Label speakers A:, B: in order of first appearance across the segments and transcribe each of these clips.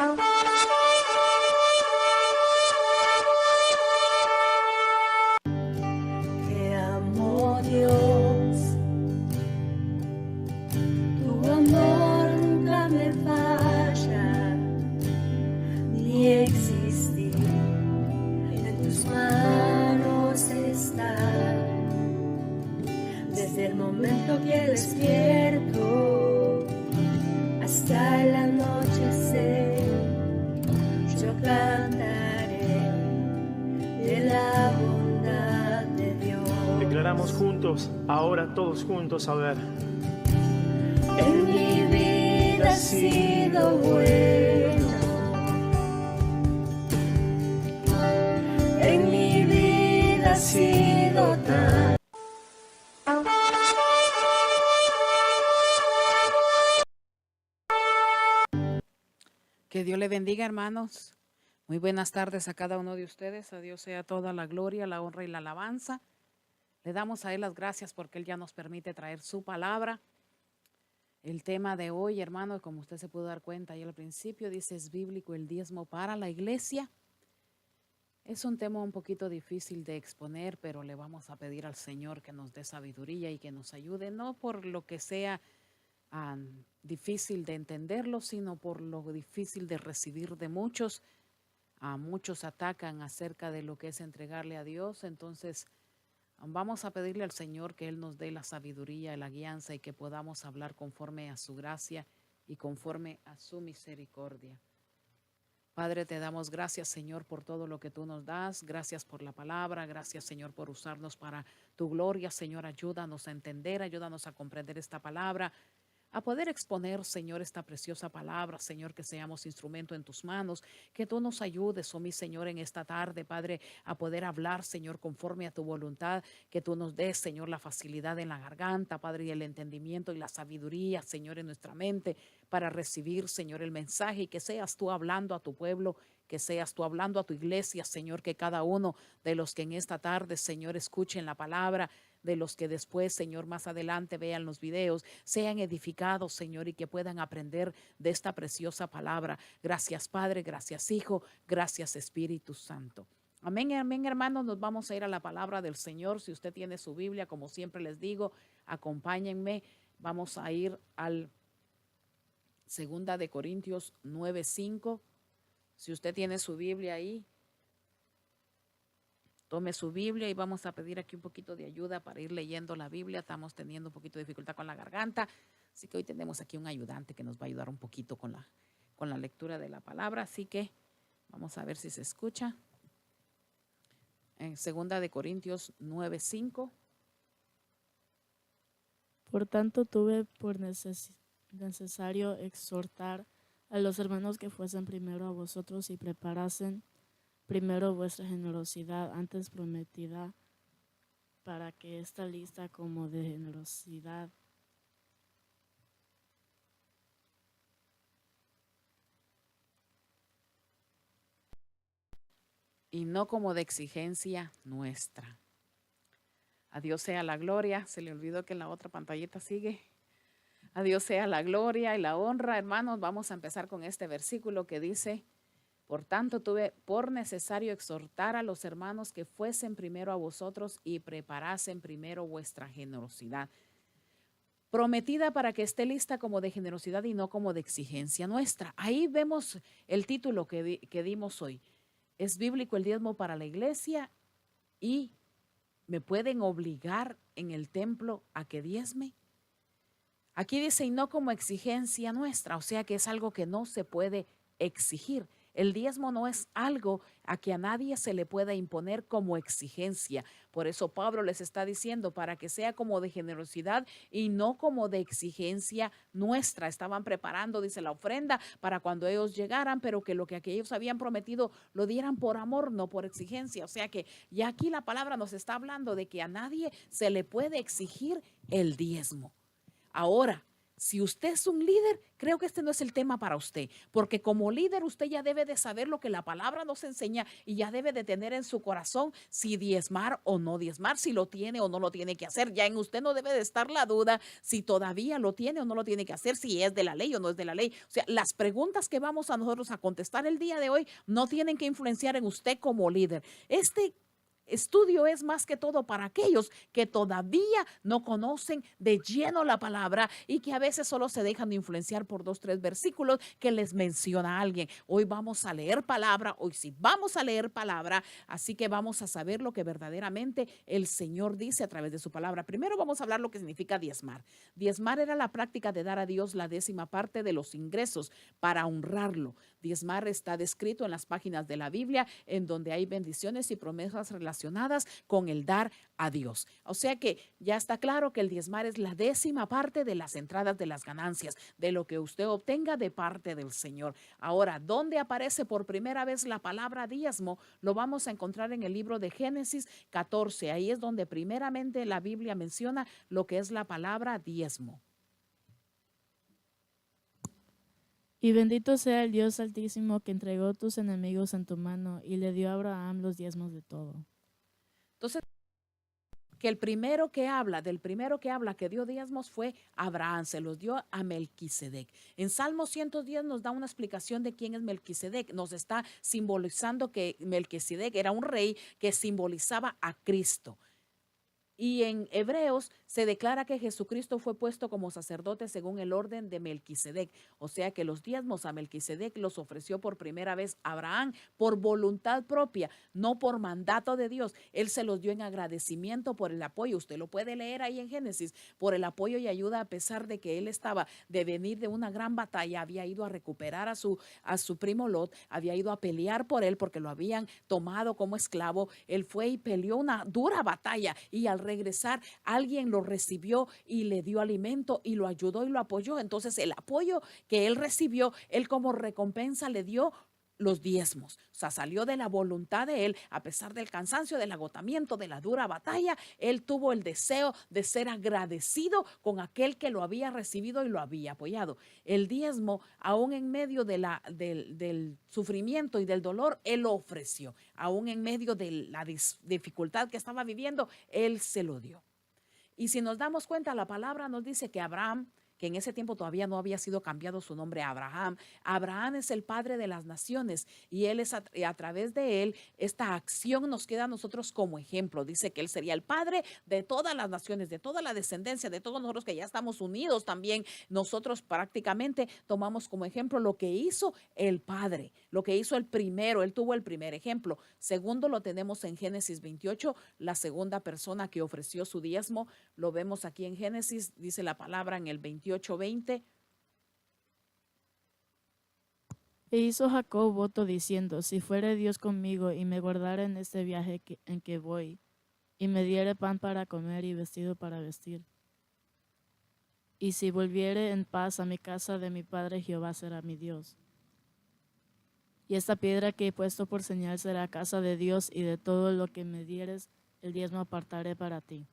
A: Te amo, Dios, tu amor nunca me falla, ni existir, en tus manos está. Desde el momento que despierto hasta el anochecer, yo cantaré de la bondad de Dios.
B: Declaramos juntos, ahora todos juntos, a ver.
A: En mi vida ha sido bueno, en mi vida ha sido tan.
C: Que Dios le bendiga, hermanos. Muy buenas tardes a cada uno de ustedes. A Dios sea toda la gloria, la honra y la alabanza. Le damos a Él las gracias porque Él ya nos permite traer su palabra. El tema de hoy, hermano, como usted se pudo dar cuenta ahí al principio, dice: es bíblico el diezmo para la iglesia. Es un tema un poquito difícil de exponer, pero le vamos a pedir al Señor que nos dé sabiduría y que nos ayude, no por lo que sea difícil de entenderlo, sino por lo difícil de recibir de muchos. Muchos atacan acerca de lo que es entregarle a Dios. Entonces vamos a pedirle al Señor que Él nos dé la sabiduría, la guianza y que podamos hablar conforme a su gracia y conforme a su misericordia. Padre, te damos gracias, Señor, por todo lo que tú nos das. Gracias por la palabra. Gracias, Señor, por usarnos para tu gloria. Señor, ayúdanos a entender, ayúdanos a comprender esta palabra, a poder exponer, Señor, esta preciosa palabra. Señor, que seamos instrumento en tus manos, que tú nos ayudes, oh mi Señor, en esta tarde, Padre, a poder hablar, Señor, conforme a tu voluntad, que tú nos des, Señor, la facilidad en la garganta, Padre, y el entendimiento y la sabiduría, Señor, en nuestra mente, para recibir, Señor, el mensaje, y que seas tú hablando a tu pueblo, que seas tú hablando a tu iglesia, Señor, que cada uno de los que en esta tarde, Señor, escuchen la palabra, de los que después, Señor, más adelante vean los videos, sean edificados, Señor, y que puedan aprender de esta preciosa palabra. Gracias, Padre, gracias, Hijo, gracias, Espíritu Santo. Amén, amén, hermanos. Nos vamos a ir a la palabra del Señor. Si usted tiene su Biblia, como siempre les digo, acompáñenme. Vamos a ir al 2 de Corintios 9:5. Si usted tiene su Biblia ahí, tome su Biblia y vamos a pedir aquí un poquito de ayuda para ir leyendo la Biblia. Estamos teniendo un poquito de dificultad con la garganta, así que hoy tenemos aquí un ayudante que nos va a ayudar un poquito con la lectura de la palabra. Así que vamos a ver si se escucha. En 2 de Corintios 9:5.
D: Por tanto, tuve por necesario exhortar a los hermanos que fuesen primero a vosotros y preparasen primero vuestra generosidad antes prometida, para que esta lista como de generosidad
C: y no como de exigencia nuestra. A Dios sea la gloria. Se le olvidó que en la otra pantallita sigue. A Dios sea la gloria y la honra. Hermanos, vamos a empezar con este versículo que dice: por tanto, tuve por necesario exhortar a los hermanos que fuesen primero a vosotros y preparasen primero vuestra generosidad, prometida para que esté lista como de generosidad y no como de exigencia nuestra. Ahí vemos el título que dimos hoy. ¿Es bíblico el diezmo para la iglesia? ¿Y me pueden obligar en el templo a que diezme? Aquí dice: y no como exigencia nuestra, o sea que es algo que no se puede exigir. El diezmo no es algo a que a nadie se le pueda imponer como exigencia. Por eso Pablo les está diciendo, para que sea como de generosidad y no como de exigencia nuestra. Estaban preparando, dice, la ofrenda para cuando ellos llegaran, pero que lo que ellos habían prometido lo dieran por amor, no por exigencia. O sea que ya aquí la palabra nos está hablando de que a nadie se le puede exigir el diezmo. Ahora, si usted es un líder, creo que este no es el tema para usted, porque como líder usted ya debe de saber lo que la palabra nos enseña y ya debe de tener en su corazón si diezmar o no diezmar, si lo tiene o no lo tiene que hacer. Ya en usted no debe de estar la duda si todavía lo tiene o no lo tiene que hacer, si es de la ley o no es de la ley. O sea, las preguntas que vamos a nosotros a contestar el día de hoy no tienen que influenciar en usted como líder. Este estudio es más que todo para aquellos que todavía no conocen de lleno la palabra y que a veces solo se dejan de influenciar por 2, 3 versículos que les menciona alguien. Hoy vamos a leer palabra, hoy sí vamos a leer palabra, así que vamos a saber lo que verdaderamente el Señor dice a través de su palabra. Primero vamos a hablar lo que significa diezmar. Diezmar era la práctica de dar a Dios la 10ª parte de los ingresos para honrarlo. Diezmar está descrito en las páginas de la Biblia en donde hay bendiciones y promesas relacionadas con el dar a Dios. O sea que ya está claro que el diezmar es la 10ª parte de las entradas de las ganancias, de lo que usted obtenga de parte del Señor. Ahora, ¿dónde aparece por primera vez la palabra diezmo? Lo vamos a encontrar en el libro de Génesis 14. Ahí es donde primeramente la Biblia menciona lo que es la palabra diezmo.
D: Y bendito sea el Dios Altísimo que entregó tus enemigos en tu mano y le dio a Abraham los diezmos de todo.
C: Entonces, que del primero que habla que dio diezmos fue Abraham, se los dio a Melquisedec. En Salmo 110 nos da una explicación de quién es Melquisedec. Nos está simbolizando que Melquisedec era un rey que simbolizaba a Cristo. Y en Hebreos se declara que Jesucristo fue puesto como sacerdote según el orden de Melquisedec. O sea que los diezmos a Melquisedec los ofreció por primera vez Abraham por voluntad propia, no por mandato de Dios. Él se los dio en agradecimiento por el apoyo. Usted lo puede leer ahí en Génesis, por el apoyo y ayuda a pesar de que él estaba de venir de una gran batalla, había ido a recuperar a su primo Lot, había ido a pelear por él porque lo habían tomado como esclavo. Él fue y peleó una dura batalla y al regresar alguien lo recibió y le dio alimento y lo ayudó y lo apoyó. Entonces el apoyo que él recibió, él como recompensa le dio los diezmos. O sea, salió de la voluntad de él, a pesar del cansancio, del agotamiento, de la dura batalla, él tuvo el deseo de ser agradecido con aquel que lo había recibido y lo había apoyado. El diezmo, aún en medio de del sufrimiento y del dolor, él lo ofreció. Aún en medio de la dificultad que estaba viviendo, él se lo dio. Y si nos damos cuenta, la palabra nos dice que Abraham, que en ese tiempo todavía no había sido cambiado su nombre a Abraham. Abraham es el padre de las naciones y él es a través de él, esta acción nos queda a nosotros como ejemplo. Dice que él sería el padre de todas las naciones, de toda la descendencia, de todos nosotros que ya estamos unidos también. Nosotros prácticamente tomamos como ejemplo lo que hizo el padre, lo que hizo el primero, él tuvo el primer ejemplo. Segundo lo tenemos en Génesis 28, la segunda persona que ofreció su diezmo, lo vemos aquí en Génesis, dice la palabra en el 28:20.
D: E hizo Jacob voto diciendo, si fuere Dios conmigo y me guardare en este viaje en que voy, y me diere pan para comer y vestido para vestir, y si volviere en paz a mi casa de mi padre, Jehová será mi Dios. Y esta piedra que he puesto por señal será casa de Dios, y de todo lo que me dieres, el diezmo apartaré para ti.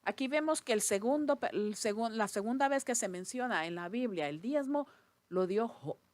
C: Aquí vemos que la segunda vez que se menciona en la Biblia el diezmo lo dio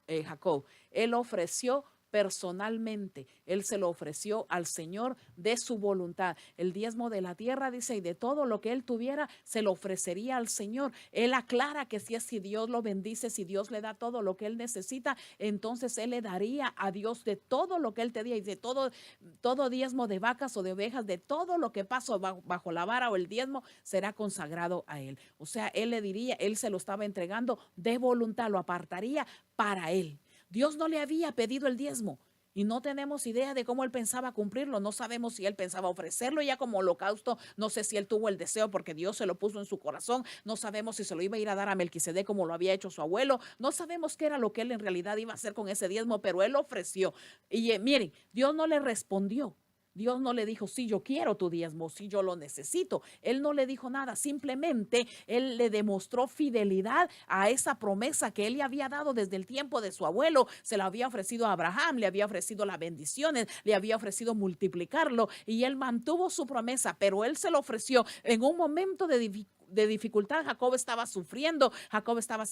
C: Jacob. Él ofreció personalmente, él se lo ofreció al Señor de su voluntad. El diezmo de la tierra, dice, y de todo lo que él tuviera, se lo ofrecería al Señor. Él aclara que si Dios lo bendice, si Dios le da todo lo que él necesita, entonces él le daría a Dios de todo lo que él te diera, y de todo diezmo de vacas o de ovejas, de todo lo que pasó bajo la vara o el diezmo, será consagrado a él. O sea, él le diría, él se lo estaba entregando de voluntad, lo apartaría para él. Dios no le había pedido el diezmo y no tenemos idea de cómo él pensaba cumplirlo. No sabemos si él pensaba ofrecerlo ya como holocausto. No sé si él tuvo el deseo porque Dios se lo puso en su corazón. No sabemos si se lo iba a ir a dar a Melquisedec como lo había hecho su abuelo. No sabemos qué era lo que él en realidad iba a hacer con ese diezmo, pero él lo ofreció. Y miren, Dios no le respondió. Dios no le dijo, sí, yo quiero tu diezmo, sí, yo lo necesito. Él no le dijo nada, simplemente él le demostró fidelidad a esa promesa que él le había dado desde el tiempo de su abuelo. Se la había ofrecido a Abraham, le había ofrecido las bendiciones, le había ofrecido multiplicarlo y él mantuvo su promesa, pero él se lo ofreció en un momento de de dificultad, Jacob estaba sufriendo, Jacob estaba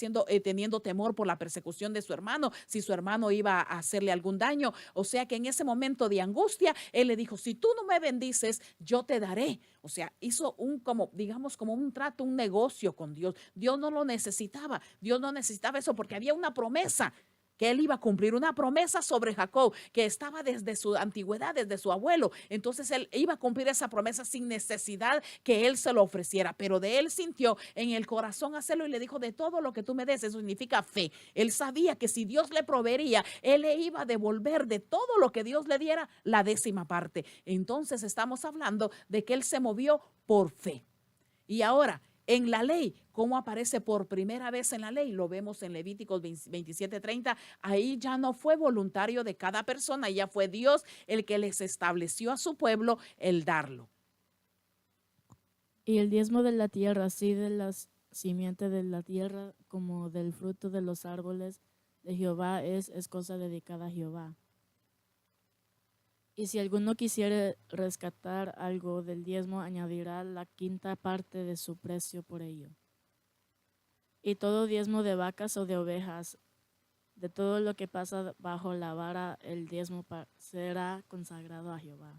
C: teniendo temor por la persecución de su hermano, si su hermano iba a hacerle algún daño. O sea que en ese momento de angustia, él le dijo, si tú no me bendices, yo te daré. O sea, hizo como un trato, un negocio con Dios. Dios no lo necesitaba, Dios no necesitaba eso porque había una promesa que él iba a cumplir, una promesa sobre Jacob que estaba desde su antigüedad, desde su abuelo. Entonces él iba a cumplir esa promesa sin necesidad que él se lo ofreciera, pero de él sintió en el corazón hacerlo y le dijo, de todo lo que tú me des, eso significa fe. Él sabía que si Dios le proveería, él le iba a devolver de todo lo que Dios le diera la 10ª parte. Entonces estamos hablando de que él se movió por fe. Y ahora, en la ley, ¿cómo aparece por primera vez en la ley? Lo vemos en Levíticos 27:30. Ahí ya no fue voluntario de cada persona, ya fue Dios el que les estableció a su pueblo el darlo.
D: Y el diezmo de la tierra, así de la simiente de la tierra como del fruto de los árboles de Jehová, es cosa dedicada a Jehová. Y si alguno quisiera rescatar algo del diezmo, añadirá la 5ª parte de su precio por ello. Y todo diezmo de vacas o de ovejas, de todo lo que pasa bajo la vara, el diezmo será consagrado a Jehová.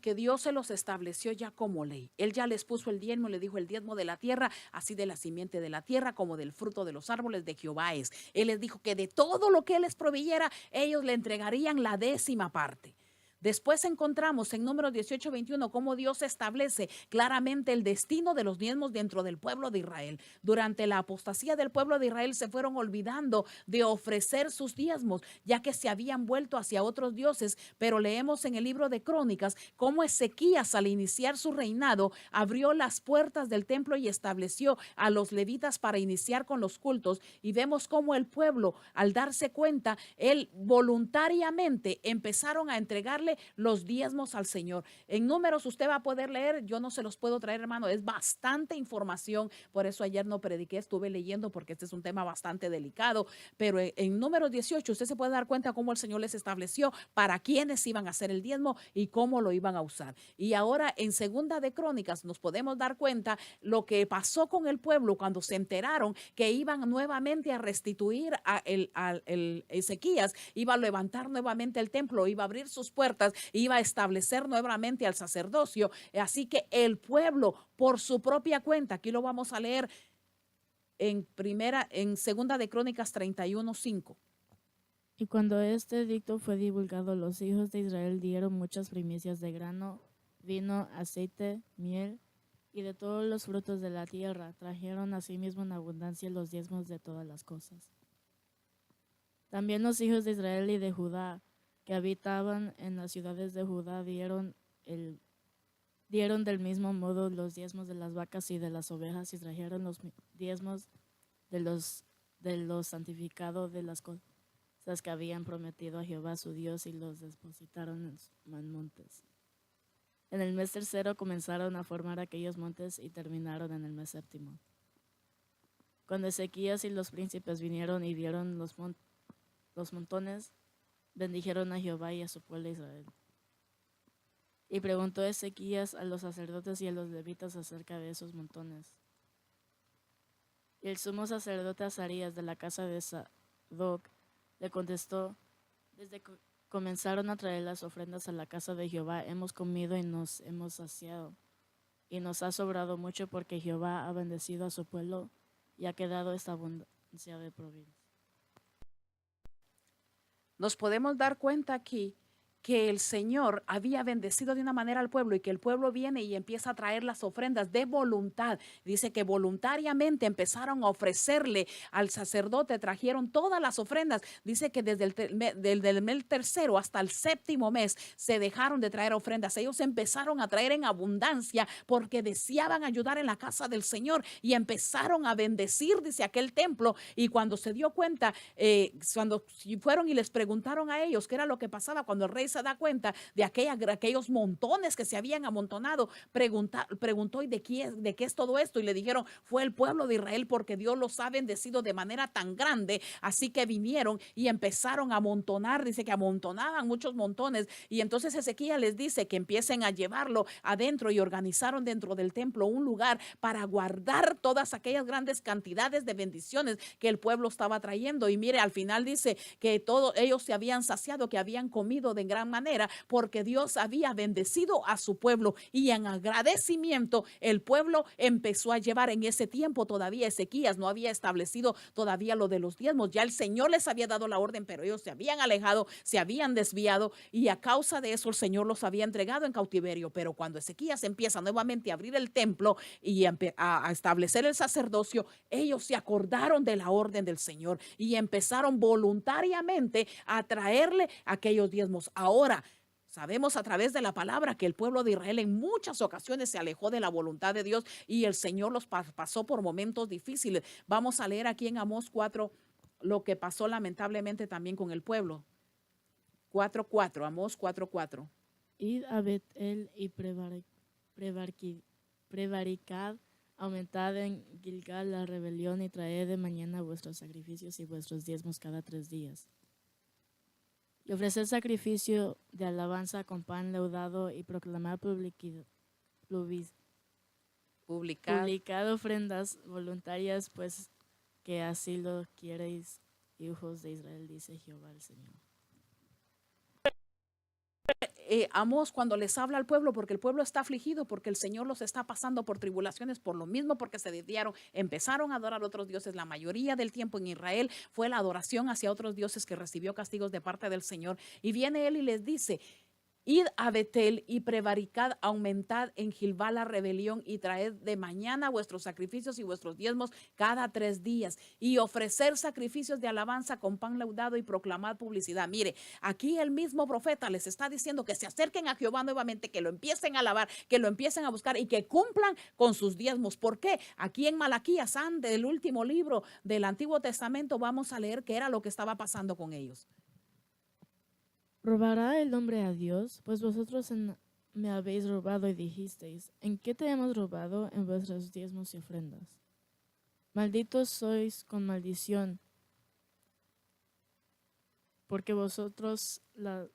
C: Que Dios se los estableció ya como ley. Él ya les puso el diezmo, le dijo el diezmo de la tierra, así de la simiente de la tierra como del fruto de los árboles de Jehová es. Él les dijo que de todo lo que él les proveyera, ellos le entregarían la 10ª parte. Después encontramos en Números 18:21 cómo Dios establece claramente el destino de los diezmos dentro del pueblo de Israel. Durante la apostasía del pueblo de Israel se fueron olvidando de ofrecer sus diezmos, ya que se habían vuelto hacia otros dioses, pero leemos en el libro de Crónicas cómo Ezequías, al iniciar su reinado, abrió las puertas del templo y estableció a los levitas para iniciar con los cultos, y vemos cómo el pueblo, al darse cuenta, él voluntariamente empezaron a entregarle los diezmos al Señor. En Números usted va a poder leer, yo no se los puedo traer, hermano, es bastante información, por eso ayer no prediqué, estuve leyendo porque este es un tema bastante delicado, pero en Números 18 usted se puede dar cuenta cómo el Señor les estableció para quiénes iban a hacer el diezmo y cómo lo iban a usar. Y ahora en Segunda de Crónicas nos podemos dar cuenta lo que pasó con el pueblo cuando se enteraron que iban nuevamente a restituir a Ezequías, iba a levantar nuevamente el templo, iba a abrir sus puertas, iba a establecer nuevamente al sacerdocio. Así que el pueblo, por su propia cuenta, aquí lo vamos a leer en Segunda de Crónicas 31:5.
D: Y cuando este edicto fue divulgado, los hijos de Israel dieron muchas primicias de grano, vino, aceite, miel y de todos los frutos de la tierra. Trajeron asimismo en abundancia los diezmos de todas las cosas. También los hijos de Israel y de Judá, que habitaban en las ciudades de Judá, dieron del mismo modo los diezmos de las vacas y de las ovejas, y trajeron los diezmos de los santificados de las cosas que habían prometido a Jehová su Dios, y los depositaron en los montes. En el mes 3 comenzaron a formar aquellos montes y terminaron en el mes 7. Cuando Ezequías y los príncipes vinieron y vieron los montones, bendijeron a Jehová y a su pueblo Israel. Y preguntó Ezequías a los sacerdotes y a los levitas acerca de esos montones. Y el sumo sacerdote Azarías de la casa de Sadoc le contestó: desde que comenzaron a traer las ofrendas a la casa de Jehová, hemos comido y nos hemos saciado, y nos ha sobrado mucho, porque Jehová ha bendecido a su pueblo y ha quedado esta abundancia de provincia.
C: Nos podemos dar cuenta aquí que el Señor había bendecido de una manera al pueblo, y que el pueblo viene y empieza a traer las ofrendas de voluntad. Dice que voluntariamente empezaron a ofrecerle al sacerdote, trajeron todas las ofrendas. Dice que desde el mes 3 hasta el 7 mes se dejaron de traer ofrendas. Ellos empezaron a traer en abundancia porque deseaban ayudar en la casa del Señor, y empezaron a bendecir, dice, aquel templo. Y cuando se dio cuenta, cuando fueron y les preguntaron a ellos qué era lo que pasaba cuando el rey se da cuenta de aquellos montones que se habían amontonado, preguntó, ¿y de qué es todo esto? Y le dijeron, fue el pueblo de Israel, porque Dios los ha bendecido de manera tan grande. Así que vinieron y empezaron a amontonar, dice que amontonaban muchos montones. Y entonces Ezequías les dice que empiecen a llevarlo adentro, y organizaron dentro del templo un lugar para guardar todas aquellas grandes cantidades de bendiciones que el pueblo estaba trayendo. Y mire, al final dice que todos ellos se habían saciado, que habían comido de gran manera, porque Dios había bendecido a su pueblo, y en agradecimiento el pueblo empezó a llevar. En ese tiempo todavía Ezequías no había establecido todavía lo de los diezmos. Ya el Señor les había dado la orden, pero ellos se habían alejado, se habían desviado, y a causa de eso el Señor los había entregado en cautiverio. Pero cuando Ezequías empieza nuevamente a abrir el templo y a establecer el sacerdocio, ellos se acordaron de la orden del Señor y empezaron voluntariamente a traerle aquellos diezmos. Ahora, sabemos a través de la palabra que el pueblo de Israel en muchas ocasiones se alejó de la voluntad de Dios, y el Señor los pasó por momentos difíciles. Vamos a leer aquí en Amós 4 lo que pasó lamentablemente también con el pueblo. 4:4, Amós 4:4.
D: Id a Betel y prevaricad, aumentad en Gilgal la rebelión, y traed de mañana vuestros sacrificios y vuestros diezmos cada 3 días. Y ofreced sacrificio de alabanza con pan leudado, y proclamad publicad ofrendas voluntarias, pues que así lo queréis, hijos de Israel, dice Jehová el Señor.
C: Amós, cuando les habla al pueblo, porque el pueblo está afligido, porque el Señor los está pasando por tribulaciones, por lo mismo, porque se desviaron, empezaron a adorar a otros dioses. La mayoría del tiempo en Israel fue la adoración hacia otros dioses que recibió castigos de parte del Señor. Y viene él y les dice, id a Betel y prevaricad, aumentad en Gilgal la rebelión, y traed de mañana vuestros sacrificios y vuestros diezmos cada 3 días, y ofrecer sacrificios de alabanza con pan leudado, y proclamad publicidad. Mire, aquí el mismo profeta les está diciendo que se acerquen a Jehová nuevamente, que lo empiecen a alabar, que lo empiecen a buscar y que cumplan con sus diezmos. ¿Por qué? Aquí en Malaquías, del último libro del Antiguo Testamento, vamos a leer qué era lo que estaba pasando con ellos.
D: ¿Robará el hombre a Dios? Pues vosotros me habéis robado, y dijisteis, ¿en qué te hemos robado? En vuestros diezmos y ofrendas. Malditos sois con maldición, porque vosotros la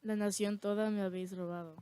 D: nación toda me habéis robado.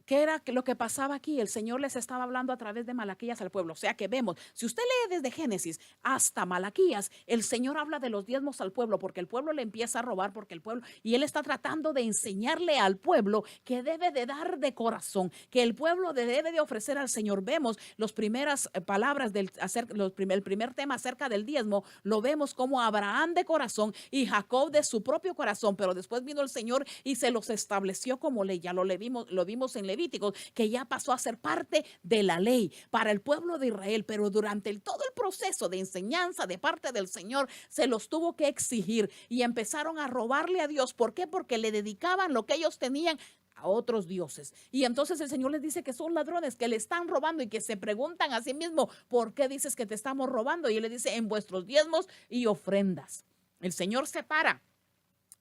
C: ¿Qué era lo que pasaba aquí? El Señor les estaba hablando a través de Malaquías al pueblo. O sea que vemos, si usted lee desde Génesis hasta Malaquías, el Señor habla de los diezmos al pueblo, porque el pueblo le empieza a robar, porque el pueblo, y él está tratando de enseñarle al pueblo que debe de dar de corazón, que el pueblo debe de ofrecer al Señor. Vemos las primeras palabras el primer tema acerca del diezmo, lo vemos como Abraham de corazón y Jacob de su propio corazón, pero después vino el Señor y se los estableció como ley. Ya lo vimos en Levíticos, que ya pasó a ser parte de la ley para el pueblo de Israel, pero durante todo el proceso de enseñanza de parte del Señor se los tuvo que exigir, y empezaron a robarle a Dios. ¿Por qué? Porque le dedicaban lo que ellos tenían a otros dioses. Y entonces el Señor les dice que son ladrones, que le están robando, y que se preguntan a sí mismo, ¿por qué dices que te estamos robando? Y él le dice, en vuestros diezmos y ofrendas. El Señor separa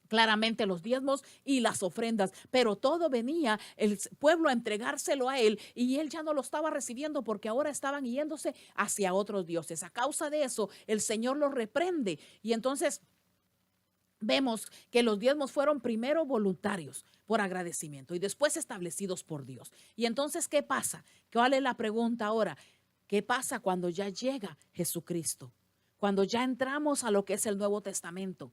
C: claramente los diezmos y las ofrendas, pero todo venía el pueblo a entregárselo a él, y él ya no lo estaba recibiendo, porque ahora estaban yéndose hacia otros dioses. A causa de eso, el Señor los reprende, y entonces vemos que los diezmos fueron primero voluntarios por agradecimiento y después establecidos por Dios. Y entonces, ¿qué pasa? ¿Cuál es la pregunta ahora? ¿Qué pasa cuando ya llega Jesucristo? Cuando ya entramos a lo que es el Nuevo Testamento.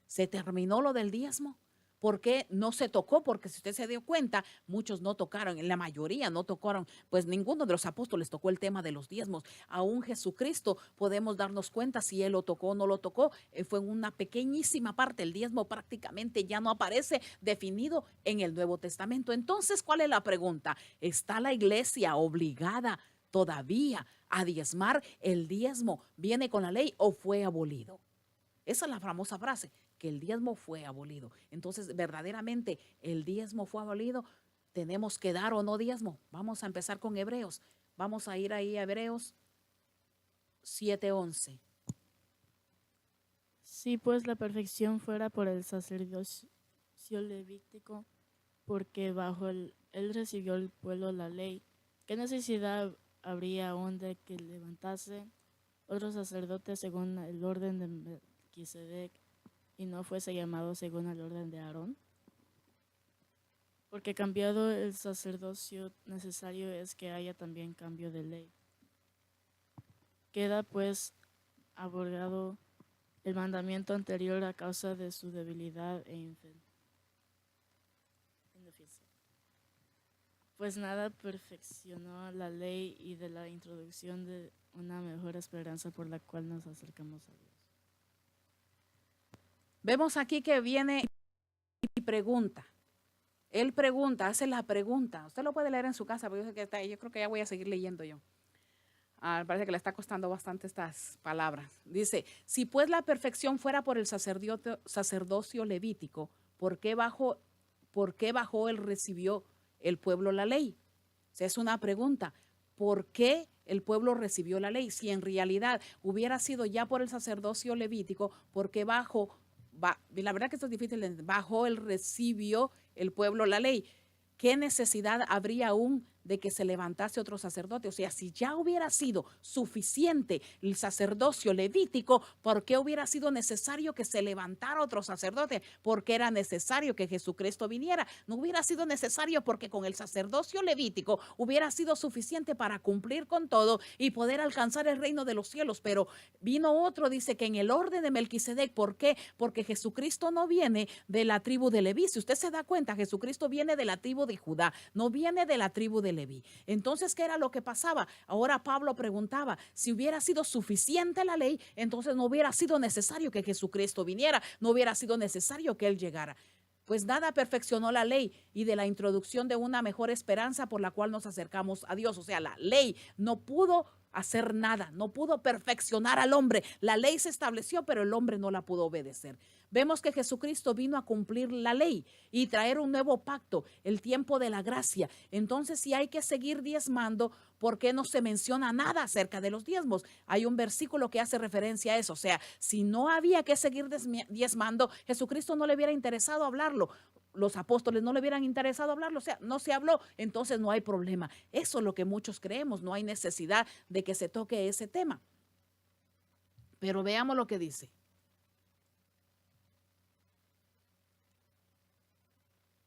C: ¿Se terminó lo del diezmo? ¿Por qué no se tocó? Porque si usted se dio cuenta, muchos no tocaron, en la mayoría no tocaron, pues ninguno de los apóstoles tocó el tema de los diezmos. Aún Jesucristo podemos darnos cuenta si él lo tocó o no lo tocó. Fue en una pequeñísima parte. El diezmo prácticamente ya no aparece definido en el Nuevo Testamento. Entonces, ¿cuál es la pregunta? ¿Está la iglesia obligada todavía a diezmar? ¿El diezmo viene con la ley o fue abolido? Esa es la famosa frase, que el diezmo fue abolido. Entonces, verdaderamente, ¿el diezmo fue abolido? ¿Tenemos que dar o no diezmo? Vamos a empezar con Hebreos. Vamos a ir ahí a Hebreos 7:11.
D: Si pues la perfección fuera por el sacerdocio levítico, porque bajo él recibió el pueblo la ley, ¿qué necesidad habría aún de que levantase otro sacerdote según el orden de Melquisedec y no fuese llamado según el orden de Aarón? Porque cambiado el sacerdocio, necesario es que haya también cambio de ley. Queda pues abrogado el mandamiento anterior a causa de su debilidad e ineficacia. Pues nada perfeccionó la ley y de la introducción de una mejor esperanza por la cual nos acercamos a Dios.
C: Vemos aquí que viene y pregunta. Él pregunta, hace la pregunta. Usted lo puede leer en su casa, pero yo creo que ya voy a seguir leyendo yo. Parece que le está costando bastante estas palabras. Dice, si pues la perfección fuera por el sacerdocio levítico, ¿por qué bajo él recibió el pueblo la ley? O sea, es una pregunta. ¿Por qué el pueblo recibió la ley? Si en realidad hubiera sido ya por el sacerdocio levítico, ¿por qué la verdad que esto es difícil, bajo él recibió el pueblo la ley? ¿Qué necesidad habría aún de que se levantase otro sacerdote? O sea, si ya hubiera sido suficiente el sacerdocio levítico, ¿por qué hubiera sido necesario que se levantara otro sacerdote? Porque era necesario que Jesucristo viniera. No hubiera sido necesario porque con el sacerdocio levítico hubiera sido suficiente para cumplir con todo y poder alcanzar el reino de los cielos. Pero vino otro, dice que en el orden de Melquisedec. ¿Por qué? Porque Jesucristo no viene de la tribu de Leví. Si usted se da cuenta, Jesucristo viene de la tribu de Judá, no viene de la tribu de Leví. Entonces, ¿qué era lo que pasaba? Ahora Pablo preguntaba, si hubiera sido suficiente la ley, entonces no hubiera sido necesario que Jesucristo viniera, no hubiera sido necesario que Él llegara. Pues nada perfeccionó la ley y de la introducción de una mejor esperanza por la cual nos acercamos a Dios. O sea, la ley no pudo hacer nada, no pudo perfeccionar al hombre. La ley se estableció, pero el hombre no la pudo obedecer. Vemos que Jesucristo vino a cumplir la ley y traer un nuevo pacto, el tiempo de la gracia. Entonces, si hay que seguir diezmando, ¿por qué no se menciona nada acerca de los diezmos? Hay un versículo que hace referencia a eso. O sea, si no había que seguir diezmando, Jesucristo no le hubiera interesado hablarlo. Los apóstoles no le hubieran interesado hablarlo, o sea, no se habló, entonces no hay problema. Eso es lo que muchos creemos, no hay necesidad de que se toque ese tema. Pero veamos lo que dice.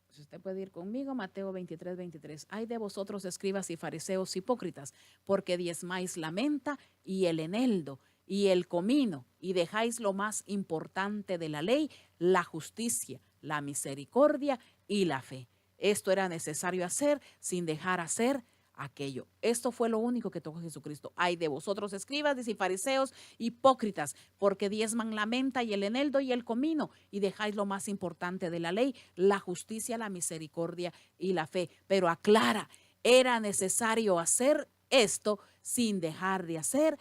C: Si usted puede ir conmigo, Mateo 23:23. Ay de vosotros, escribas y fariseos hipócritas, porque diezmáis la menta y el eneldo y el comino, y dejáis lo más importante de la ley, la justicia, la misericordia y la fe. Esto era necesario hacer sin dejar hacer aquello. Esto fue lo único que tocó Jesucristo. Ay de vosotros, escribas y fariseos hipócritas, porque diezman la menta y el eneldo y el comino, y dejáis lo más importante de la ley, la justicia, la misericordia y la fe. Pero aclara, era necesario hacer esto sin dejar de hacer.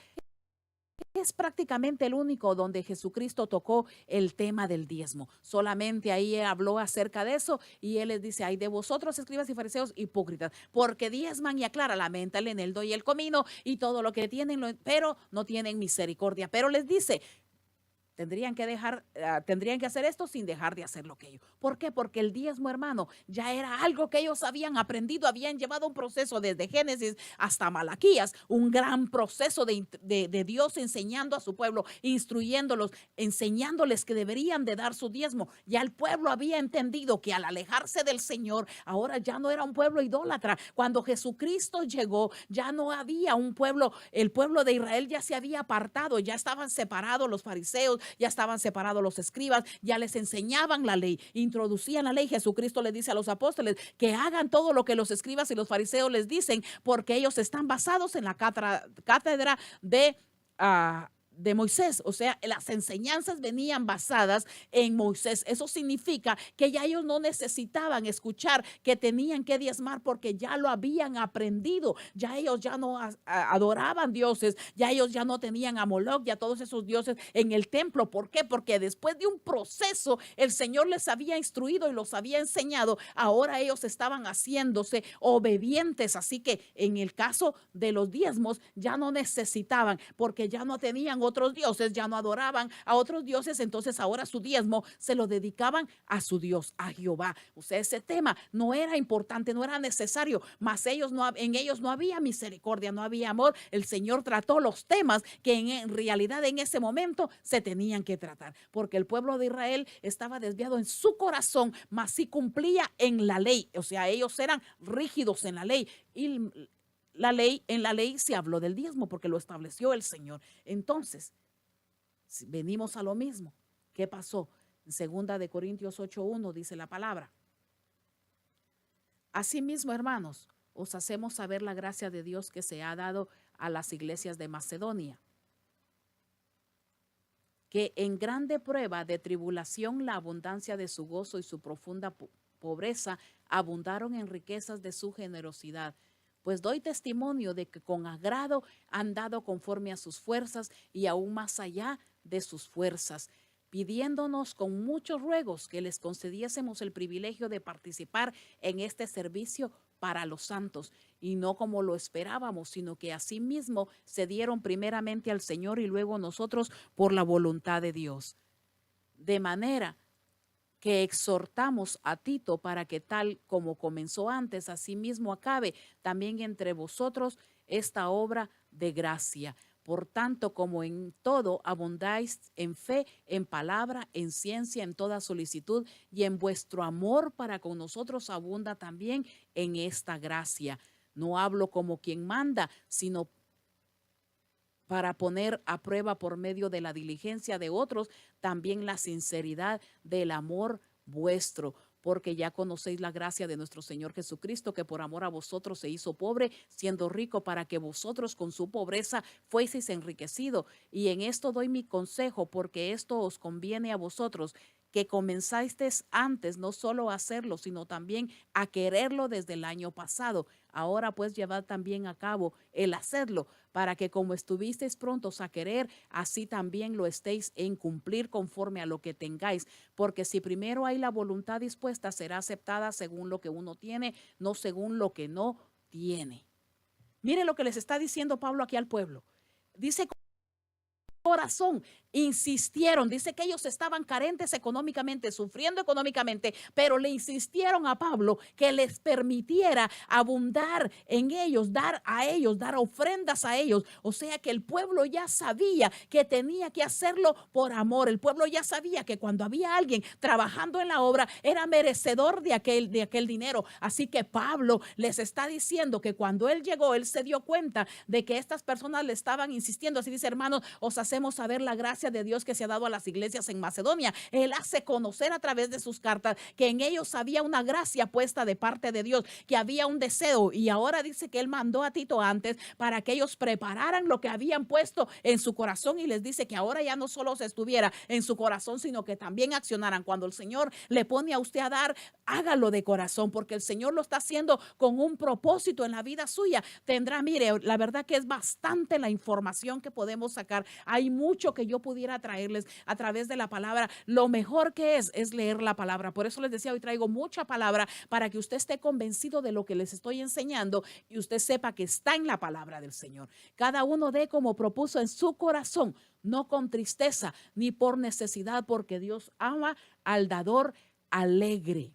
C: Es prácticamente el único donde Jesucristo tocó el tema del diezmo. Solamente ahí habló acerca de eso y él les dice, ay de vosotros, escribas y fariseos hipócritas, porque diezman y aclara la menta, el eneldo y el comino y todo lo que tienen, pero no tienen misericordia. Pero les dice, tendrían que hacer esto sin dejar de hacer lo que ellos. ¿Por qué? Porque el diezmo, hermano, ya era algo que ellos habían aprendido, habían llevado un proceso desde Génesis hasta Malaquías, un gran proceso de Dios enseñando a su pueblo, instruyéndolos, enseñándoles que deberían de dar su diezmo. Ya el pueblo había entendido que al alejarse del Señor, ahora ya no era un pueblo idólatra. Cuando Jesucristo llegó, ya no había un pueblo, el pueblo de Israel ya se había apartado, ya estaban separados los fariseos, ya estaban separados los escribas, ya les enseñaban la ley, introducían la ley. Jesucristo le dice a los apóstoles que hagan todo lo que los escribas y los fariseos les dicen, porque ellos están basados en la cátedra de Moisés. O sea, las enseñanzas venían basadas en Moisés. Eso significa que ya ellos no necesitaban escuchar que tenían que diezmar porque ya lo habían aprendido. Ya ellos ya no adoraban dioses, ya ellos ya no tenían a Moloch, ya todos esos dioses en el templo. ¿Por qué? Porque después de un proceso el Señor les había instruido y los había enseñado. Ahora ellos estaban haciéndose obedientes. Así que en el caso de los diezmos ya no necesitaban, porque ya no tenían otros dioses, ya no adoraban a otros dioses, entonces ahora su diezmo se lo dedicaban a su Dios, a Jehová. O sea, ese tema no era importante, no era necesario, mas en ellos no había misericordia, no había amor. El Señor trató los temas que en realidad en ese momento se tenían que tratar, porque el pueblo de Israel estaba desviado en su corazón, mas sí cumplía en la ley. O sea, ellos eran rígidos en la ley, y en la ley se habló del diezmo porque lo estableció el Señor. Entonces, si venimos a lo mismo. ¿Qué pasó? En 2 Corintios 8:1 dice la palabra: asimismo, hermanos, os hacemos saber la gracia de Dios que se ha dado a las iglesias de Macedonia, que en grande prueba de tribulación la abundancia de su gozo y su profunda pobreza abundaron en riquezas de su generosidad. Pues doy testimonio de que con agrado han dado conforme a sus fuerzas y aún más allá de sus fuerzas, pidiéndonos con muchos ruegos que les concediésemos el privilegio de participar en este servicio para los santos, y no como lo esperábamos, sino que asimismo se dieron primeramente al Señor y luego nosotros por la voluntad de Dios. De manera que exhortamos a Tito para que tal como comenzó antes, asimismo acabe también entre vosotros esta obra de gracia. Por tanto, como en todo abundáis en fe, en palabra, en ciencia, en toda solicitud, y en vuestro amor para con nosotros abunda también en esta gracia. No hablo como quien manda, sino para poner a prueba por medio de la diligencia de otros también la sinceridad del amor vuestro, porque ya conocéis la gracia de nuestro Señor Jesucristo, que por amor a vosotros se hizo pobre, siendo rico, para que vosotros con su pobreza fueseis enriquecidos. Y en esto doy mi consejo, porque esto os conviene a vosotros, que comenzasteis antes no solo a hacerlo, sino también a quererlo desde el año pasado. Ahora pues llevad también a cabo el hacerlo, para que como estuvisteis prontos a querer, así también lo estéis en cumplir conforme a lo que tengáis. Porque si primero hay la voluntad dispuesta, será aceptada según lo que uno tiene, no según lo que no tiene. Mire lo que les está diciendo Pablo aquí al pueblo. Dice: corazón, insistieron, dice que ellos estaban carentes económicamente, sufriendo económicamente, pero le insistieron a Pablo que les permitiera abundar en ellos, dar ofrendas a ellos. O sea que el pueblo ya sabía que tenía que hacerlo por amor. El pueblo ya sabía que cuando había alguien trabajando en la obra era merecedor de aquel dinero. Así que Pablo les está diciendo que cuando él llegó, él se dio cuenta de que estas personas le estaban insistiendo. Así dice: hermanos, os hacemos saber la gracia de Dios que se ha dado a las iglesias en Macedonia. Él hace conocer a través de sus cartas que en ellos había una gracia puesta de parte de Dios, que había un deseo, y ahora dice que él mandó a Tito antes para que ellos prepararan lo que habían puesto en su corazón, y les dice que ahora ya no solo se estuviera en su corazón, sino que también accionaran. Cuando el Señor le pone a usted a dar, hágalo de corazón, porque el Señor lo está haciendo con un propósito en la vida suya. Mire, la verdad que es bastante la información que podemos sacar. Hay mucho que yo pudiera traerles a través de la palabra. Lo mejor que es leer la palabra. Por eso les decía, hoy traigo mucha palabra para que usted esté convencido de lo que les estoy enseñando y usted sepa que está en la palabra del Señor. Cada uno dé como propuso en su corazón, no con tristeza ni por necesidad, porque Dios ama al dador alegre.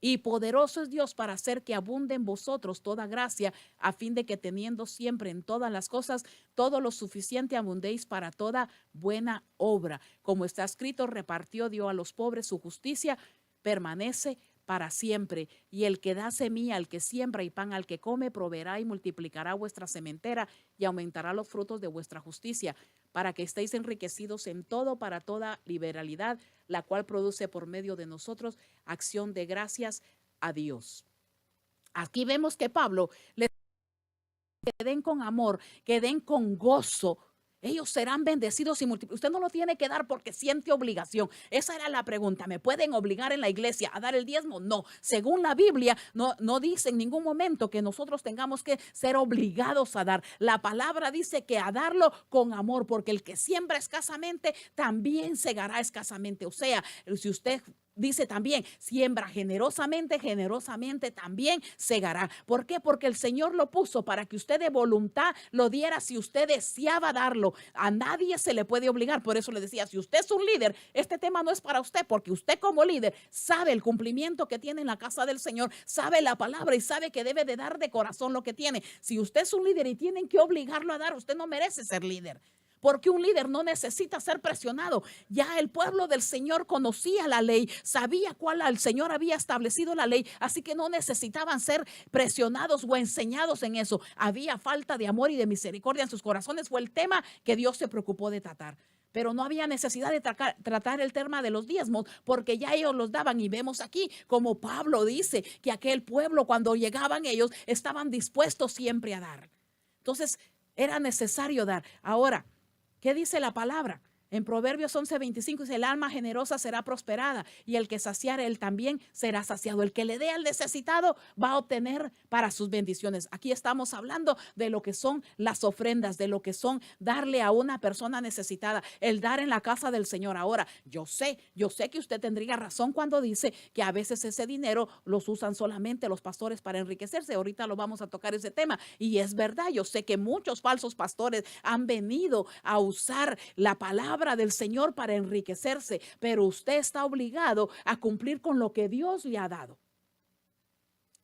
C: Y poderoso es Dios para hacer que abunde en vosotros toda gracia, a fin de que teniendo siempre en todas las cosas todo lo suficiente, abundéis para toda buena obra. Como está escrito: repartió, dio a los pobres, su justicia permanece para siempre. Y el que da semilla al que siembra y pan al que come, proveerá y multiplicará vuestra sementera y aumentará los frutos de vuestra justicia, para que estéis enriquecidos en todo para toda liberalidad, la cual produce por medio de nosotros acción de gracias a Dios. Aquí vemos que Pablo les dice que den con amor, que den con gozo. Ellos serán bendecidos y multiplicados. Usted no lo tiene que dar porque siente obligación. Esa era la pregunta. ¿Me pueden obligar en la iglesia a dar el diezmo? No. Según la Biblia, no dice en ningún momento que nosotros tengamos que ser obligados a dar. La palabra dice que a darlo con amor, porque el que siembra escasamente también segará escasamente. O sea, si usted dice también, siembra generosamente, generosamente también segará. ¿Por qué? Porque el Señor lo puso para que usted de voluntad lo diera si usted deseaba darlo. A nadie se le puede obligar. Por eso le decía, si usted es un líder, este tema no es para usted, porque usted como líder sabe el cumplimiento que tiene en la casa del Señor, sabe la palabra y sabe que debe de dar de corazón lo que tiene. Si usted es un líder y tienen que obligarlo a dar, usted no merece ser líder. Porque un líder no necesita ser presionado. Ya el pueblo del Señor conocía la ley, sabía cuál el Señor había establecido la ley, así que no necesitaban ser presionados o enseñados en eso. Había falta de amor y de misericordia en sus corazones, fue el tema que Dios se preocupó de tratar. Pero no había necesidad de tratar el tema de los diezmos, porque ya ellos los daban. Y vemos aquí como Pablo dice que aquel pueblo, cuando llegaban ellos, estaban dispuestos siempre a dar. Entonces era necesario dar. Ahora, ¿qué dice la palabra? En Proverbios 11:25 dice, el alma generosa será prosperada y el que saciare él también será saciado. El que le dé al necesitado va a obtener para sus bendiciones. Aquí estamos hablando de lo que son las ofrendas, de lo que son darle a una persona necesitada, el dar en la casa del Señor. Ahora, yo sé que usted tendría razón cuando dice que a veces ese dinero los usan solamente los pastores para enriquecerse. Ahorita lo vamos a tocar ese tema. Y es verdad, yo sé que muchos falsos pastores han venido a usar la palabra del Señor para enriquecerse, pero usted está obligado a cumplir con lo que Dios le ha dado.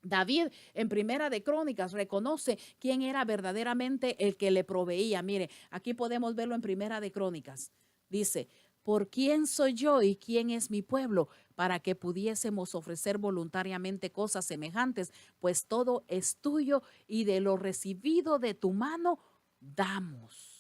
C: David en Primera de Crónicas reconoce quién era verdaderamente el que le proveía. Mire, aquí podemos verlo en Primera de Crónicas. Dice, ¿por quién soy yo y quién es mi pueblo para que pudiésemos ofrecer voluntariamente cosas semejantes? Pues todo es tuyo y de lo recibido de tu mano damos.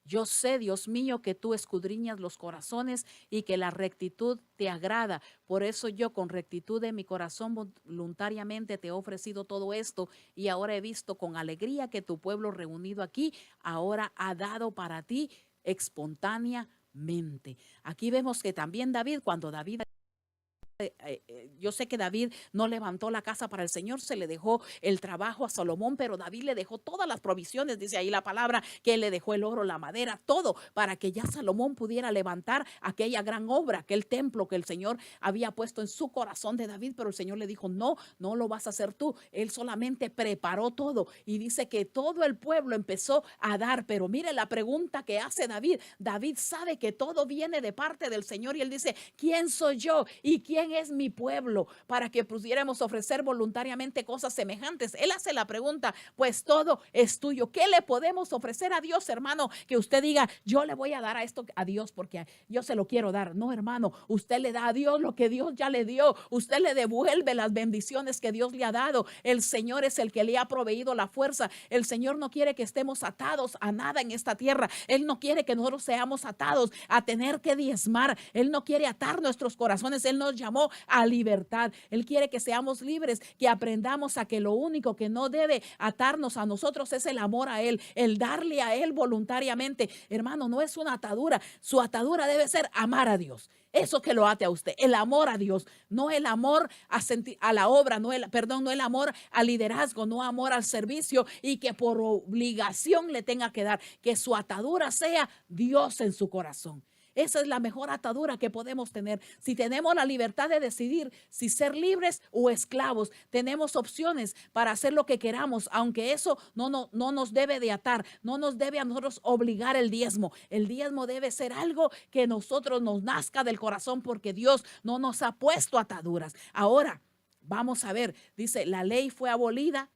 C: Yo sé, Dios mío, que tú escudriñas los corazones y que la rectitud te agrada. Por eso yo con rectitud de mi corazón voluntariamente te he ofrecido todo esto y ahora he visto con alegría que tu pueblo reunido aquí ahora ha dado para ti espontáneamente. Aquí vemos que también David, cuando David... yo sé que David no levantó la casa para el Señor, se le dejó el trabajo a Salomón, pero David le dejó todas las provisiones, dice ahí la palabra, que él le dejó el oro, la madera, todo, para que ya Salomón pudiera levantar aquella gran obra, aquel templo que el Señor había puesto en su corazón de David, pero el Señor le dijo, no lo vas a hacer tú. Él solamente preparó todo y dice que todo el pueblo empezó a dar, pero mire la pregunta que hace David. David sabe que todo viene de parte del Señor y él dice, ¿quién soy yo y quién es mi pueblo para que pudiéramos ofrecer voluntariamente cosas semejantes? Él hace la pregunta, pues todo es tuyo. ¿Qué le podemos ofrecer a Dios, hermano? Que usted diga, yo le voy a dar a esto a Dios porque yo se lo quiero dar. No, hermano, usted le da a Dios lo que Dios ya le dio. Usted le devuelve las bendiciones que Dios le ha dado. El Señor es el que le ha proveído la fuerza. El Señor no quiere que estemos atados a nada en esta tierra. Él no quiere que nosotros seamos atados a tener que diezmar. Él no quiere atar nuestros corazones. Él nos llamó a libertad. Él quiere que seamos libres, que aprendamos a que lo único que no debe atarnos a nosotros es el amor a Él, el darle a Él voluntariamente. Hermano, no es una atadura. Su atadura debe ser amar a Dios. Eso que lo ate a usted, el amor a Dios, no el amor a la obra, no el amor al liderazgo, no amor al servicio y que por obligación le tenga que dar, que su atadura sea Dios en su corazón. Esa es la mejor atadura que podemos tener. Si tenemos la libertad de decidir si ser libres o esclavos, tenemos opciones para hacer lo que queramos, aunque eso no nos debe de atar, no nos debe a nosotros obligar el diezmo. El diezmo debe ser algo que nosotros nos nazca del corazón porque Dios no nos ha puesto ataduras. Ahora, vamos a ver, dice, la ley fue abolida.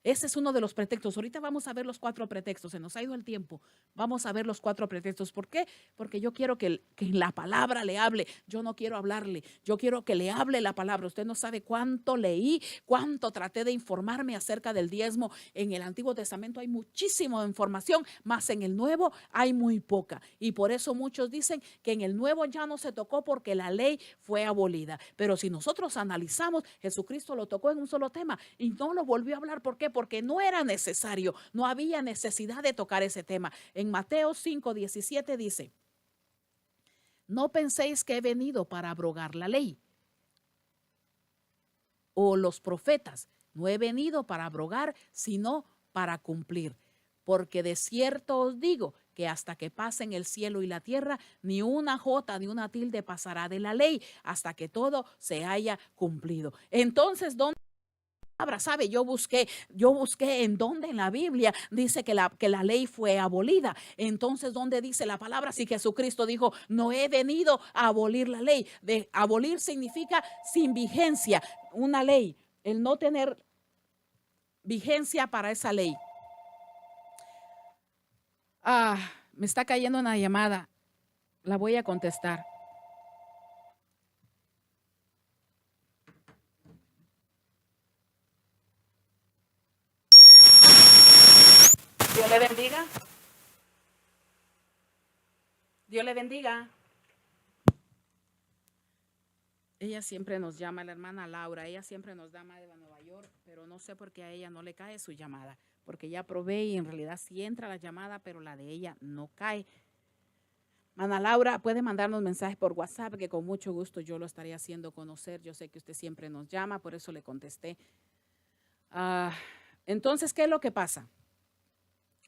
C: Ese es uno de los pretextos. Ahorita vamos a ver los 4 pretextos. Se nos ha ido el tiempo. Vamos a ver los 4 pretextos. ¿Por qué? Porque yo quiero que la palabra le hable. Yo no quiero hablarle. Yo quiero que le hable la palabra. Usted no sabe cuánto leí, cuánto traté de informarme acerca del diezmo. En el Antiguo Testamento hay muchísima información, más en el Nuevo hay muy poca. Y por eso muchos dicen que en el Nuevo ya no se tocó porque la ley fue abolida. Pero si nosotros analizamos, Jesucristo lo tocó en un solo tema y no lo volvió a hablar. ¿Por qué? Porque no era necesario, no había necesidad de tocar ese tema. En Mateo 5:17 dice, no penséis que he venido para abrogar la ley o los profetas. No he venido para abrogar, sino para cumplir. Porque de cierto os digo que hasta que pasen el cielo y la tierra, ni una jota ni una tilde pasará de la ley hasta que todo se haya cumplido. Entonces, ¿dónde? ¿Sabe? Yo busqué en dónde en la Biblia dice que la ley fue abolida. Entonces, ¿dónde dice la palabra? Si Jesucristo dijo, no he venido a abolir la ley. De abolir significa sin vigencia, una ley, el no tener vigencia para esa ley. Me está cayendo una llamada, la voy a contestar. Dios le bendiga. Dios le bendiga. Ella siempre nos llama, la hermana Laura, ella siempre nos llama de Nueva York, pero no sé por qué a ella no le cae su llamada, porque ella provee y en realidad sí entra la llamada, pero la de ella no cae. Hermana Laura, puede mandarnos mensajes por WhatsApp, que con mucho gusto yo lo estaría haciendo conocer. Yo sé que usted siempre nos llama, por eso le contesté. Entonces, ¿qué es lo que pasa?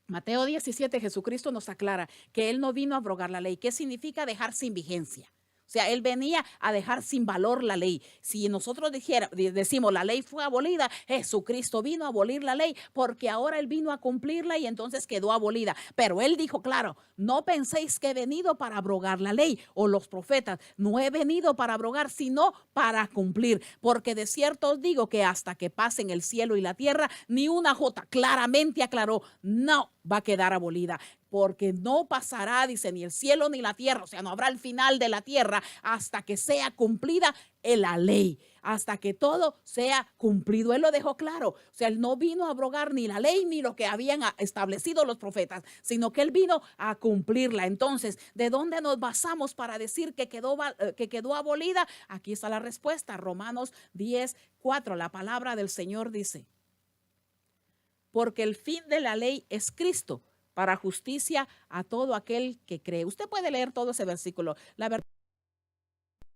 C: Mateo 17, Jesucristo nos aclara que Él no vino a abrogar la ley. ¿Qué significa dejar sin vigencia? O sea, Él venía a dejar sin valor la ley. Si nosotros decimos la ley fue abolida, Jesucristo vino a abolir la ley porque ahora Él vino a cumplirla y entonces quedó abolida. Pero Él dijo, claro, no penséis que he venido para abrogar la ley o los profetas. No he venido para abrogar, sino para cumplir. Porque de cierto os digo que hasta que pasen el cielo y la tierra, ni una jota, claramente aclaró, no va a quedar abolida. Porque no pasará, dice, ni el cielo ni la tierra, o sea, no habrá el final de la tierra hasta que sea cumplida la ley, hasta que todo sea cumplido. Él lo dejó claro, o sea, Él no vino a abrogar ni la ley ni lo que habían establecido los profetas, sino que Él vino a cumplirla. Entonces, ¿de dónde nos basamos para decir que quedó abolida? Aquí está la respuesta, Romanos 10:4, la palabra del Señor dice, porque el fin de la ley es Cristo, para justicia a todo aquel que cree. Usted puede leer todo ese versículo. La verdad,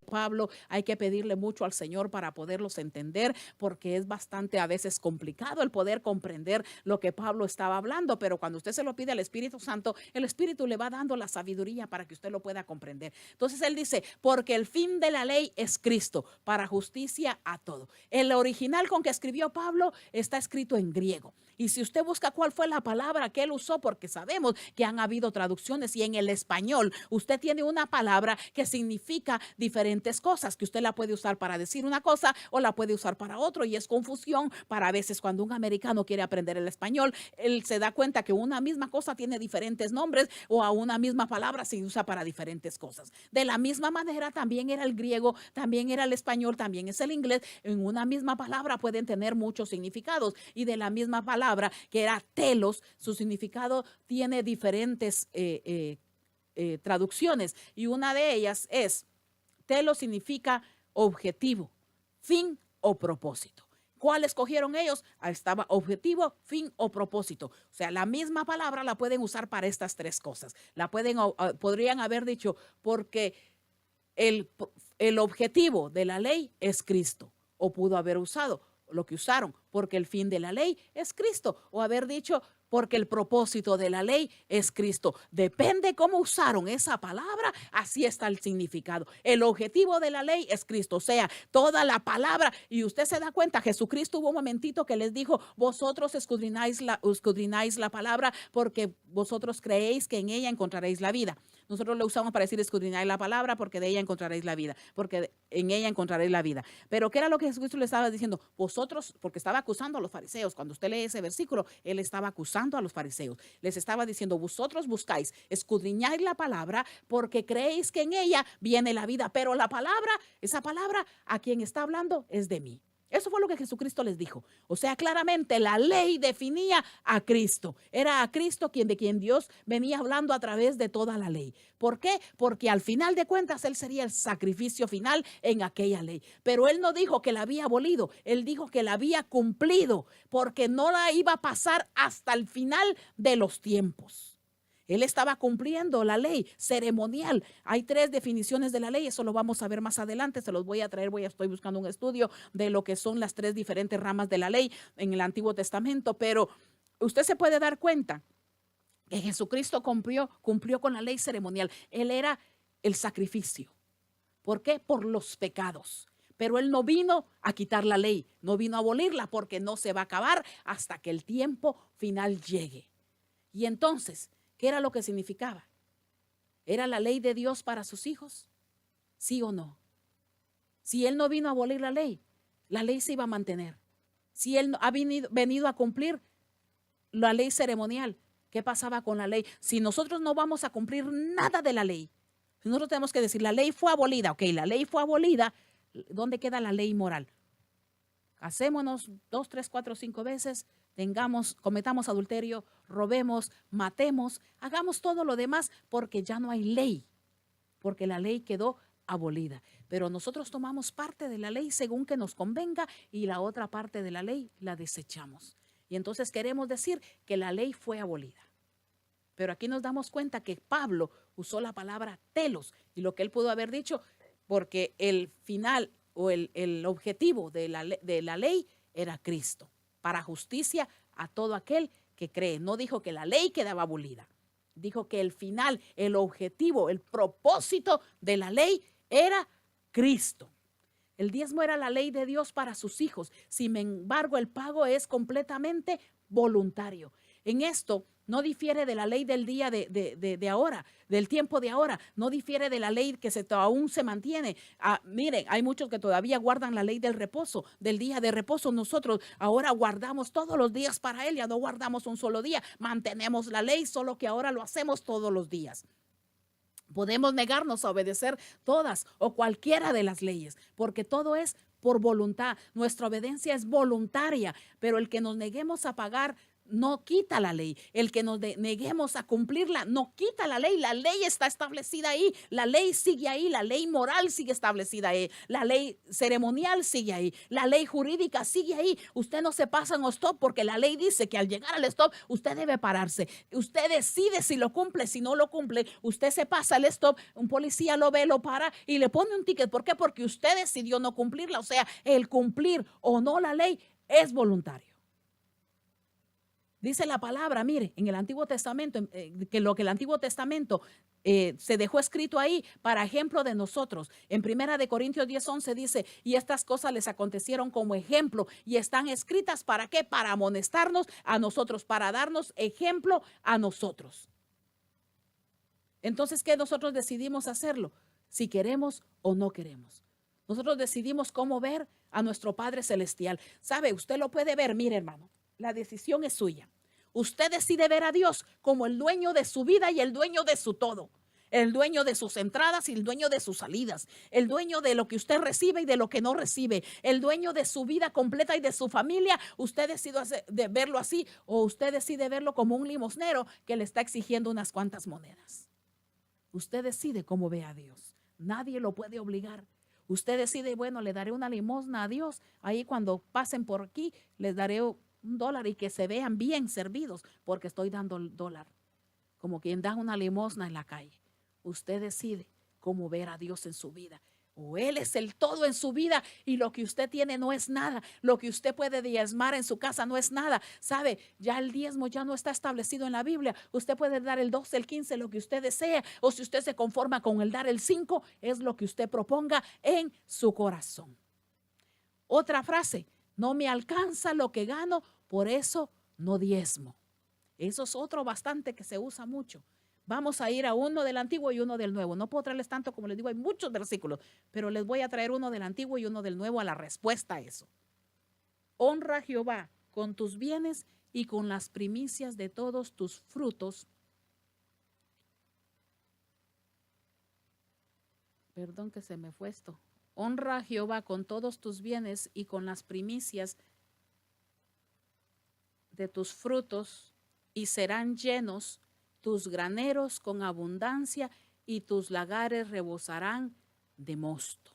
C: Pablo, hay que pedirle mucho al Señor para poderlos entender, porque es bastante a veces complicado el poder comprender lo que Pablo estaba hablando, pero cuando usted se lo pide al Espíritu Santo, el Espíritu le va dando la sabiduría para que usted lo pueda comprender. Entonces él dice, porque el fin de la ley es Cristo, para justicia a todo. El original con que escribió Pablo está escrito en griego. Y si usted busca cuál fue la palabra que él usó, porque sabemos que han habido traducciones y en el español usted tiene una palabra que significa diferentes cosas, que usted la puede usar para decir una cosa o la puede usar para otro, y es confusión para a veces cuando un americano quiere aprender el español, él se da cuenta que una misma cosa tiene diferentes nombres o a una misma palabra se usa para diferentes cosas. De la misma manera también era el griego, también era el español, también es el inglés. En una misma palabra pueden tener muchos significados, y de la misma palabra que era telos, su significado tiene diferentes traducciones, y una de ellas es, telos significa objetivo, fin o propósito. ¿Cuál escogieron ellos? Estaba objetivo, fin o propósito. O sea, la misma palabra la pueden usar para estas tres cosas. Podrían haber dicho, porque el objetivo de la ley es Cristo, o pudo haber usado lo que usaron, porque el fin de la ley es Cristo, o haber dicho, porque el propósito de la ley es Cristo. Depende cómo usaron esa palabra, así está el significado. El objetivo de la ley es Cristo, o sea, toda la palabra. Y usted se da cuenta, Jesucristo hubo un momentito que les dijo, vosotros escudrináis la palabra, porque vosotros creéis que en ella encontraréis la vida. Nosotros lo usamos para decir escudrináis la palabra, porque de ella encontraréis la vida, porque en ella encontraréis la vida. Pero ¿qué era lo que Jesucristo le estaba diciendo? Vosotros, porque estaba acusando a los fariseos. Cuando usted lee ese versículo, él estaba acusando a los fariseos. Les estaba diciendo, vosotros buscáis, escudriñáis la palabra, porque creéis que en ella viene la vida. Pero la palabra, esa palabra a quien está hablando es de mí. Eso fue lo que Jesucristo les dijo. O sea, claramente la ley definía a Cristo. Era a Cristo de quien Dios venía hablando a través de toda la ley. ¿Por qué? Porque al final de cuentas Él sería el sacrificio final en aquella ley. Pero Él no dijo que la había abolido. Él dijo que la había cumplido, porque no la iba a pasar hasta el final de los tiempos. Él estaba cumpliendo la ley ceremonial. Hay tres definiciones de la ley, eso lo vamos a ver más adelante, se los voy a traer, estoy buscando un estudio de lo que son las tres diferentes ramas de la ley en el Antiguo Testamento, pero usted se puede dar cuenta que Jesucristo cumplió con la ley ceremonial. Él era el sacrificio. ¿Por qué? Por los pecados. Pero Él no vino a quitar la ley, no vino a abolirla, porque no se va a acabar hasta que el tiempo final llegue. Y entonces, ¿qué era lo que significaba? ¿Era la ley de Dios para sus hijos? ¿Sí o no? Si Él no vino a abolir la ley se iba a mantener. Si Él ha venido a cumplir la ley ceremonial, ¿qué pasaba con la ley? Si nosotros no vamos a cumplir nada de la ley, si nosotros tenemos que decir, la ley fue abolida, ok, la ley fue abolida, ¿dónde queda la ley moral? Casémonos 2, 3, 4, 5 veces, cometamos adulterio, robemos, matemos, hagamos todo lo demás porque ya no hay ley, porque la ley quedó abolida. Pero nosotros tomamos parte de la ley según que nos convenga y la otra parte de la ley la desechamos. Y entonces queremos decir que la ley fue abolida. Pero aquí nos damos cuenta que Pablo usó la palabra telos y lo que él pudo haber dicho, porque el final o el objetivo de la ley era Cristo, para justicia a todo aquel que cree. No dijo que la ley quedaba abolida, dijo que el final, el objetivo, el propósito de la ley era Cristo. El diezmo era la ley de Dios para sus hijos. Sin embargo, el pago es completamente voluntario. En esto no difiere de la ley del día de ahora, del tiempo de ahora. No difiere de la ley que aún se mantiene. Miren, hay muchos que todavía guardan la ley del reposo, del día de reposo. Nosotros ahora guardamos todos los días para Él, ya no guardamos un solo día. Mantenemos la ley, solo que ahora lo hacemos todos los días. Podemos negarnos a obedecer todas o cualquiera de las leyes, porque todo es por voluntad. Nuestra obediencia es voluntaria, pero el que nos neguemos a pagar no quita la ley. El que nos neguemos a cumplirla no quita la ley. La ley está establecida ahí. La ley sigue ahí. La ley moral sigue establecida ahí. La ley ceremonial sigue ahí. La ley jurídica sigue ahí. Usted no se pasa en stop porque la ley dice que al llegar al stop usted debe pararse. Usted decide si lo cumple, si no lo cumple. Usted se pasa el stop, un policía lo ve, lo para y le pone un ticket. ¿Por qué? Porque usted decidió no cumplirla. O sea, el cumplir o no la ley es voluntario. Dice la palabra, mire, en el Antiguo Testamento, que lo que el Antiguo Testamento se dejó escrito ahí para ejemplo de nosotros. En 1 Corintios 10:11 dice, y estas cosas les acontecieron como ejemplo y están escritas ¿para qué? Para amonestarnos a nosotros, para darnos ejemplo a nosotros. Entonces, ¿qué nosotros decidimos hacerlo? Si queremos o no queremos. Nosotros decidimos cómo ver a nuestro Padre Celestial. ¿Sabe? Usted lo puede ver, mire hermano. La decisión es suya. Usted decide ver a Dios como el dueño de su vida y el dueño de su todo. El dueño de sus entradas y el dueño de sus salidas. El dueño de lo que usted recibe y de lo que no recibe. El dueño de su vida completa y de su familia. Usted decide verlo así o usted decide verlo como un limosnero que le está exigiendo unas cuantas monedas. Usted decide cómo ve a Dios. Nadie lo puede obligar. Usted decide, bueno, le daré una limosna a Dios. Ahí cuando pasen por aquí les daré $1 y que se vean bien servidos porque estoy dando el dólar. Como quien da una limosna en la calle. Usted decide cómo ver a Dios en su vida. O Él es el todo en su vida y lo que usted tiene no es nada. Lo que usted puede diezmar en su casa no es nada. ¿Sabe? Ya el diezmo ya no está establecido en la Biblia. Usted puede dar el 12, el 15, lo que usted desea. O si usted se conforma con el dar el 5, es lo que usted proponga en su corazón. Otra frase, no me alcanza lo que gano, por eso no diezmo. Eso es otro bastante que se usa mucho. Vamos a ir a uno del Antiguo y uno del Nuevo. No puedo traerles tanto como les digo, hay muchos versículos, pero les voy a traer uno del Antiguo y uno del Nuevo a la respuesta a eso. Honra a Jehová con tus bienes y con las primicias de todos tus frutos. Perdón que se me fue esto. Honra a Jehová con todos tus bienes y con las primicias de tus frutos y serán llenos tus graneros con abundancia y tus lagares rebosarán de mosto.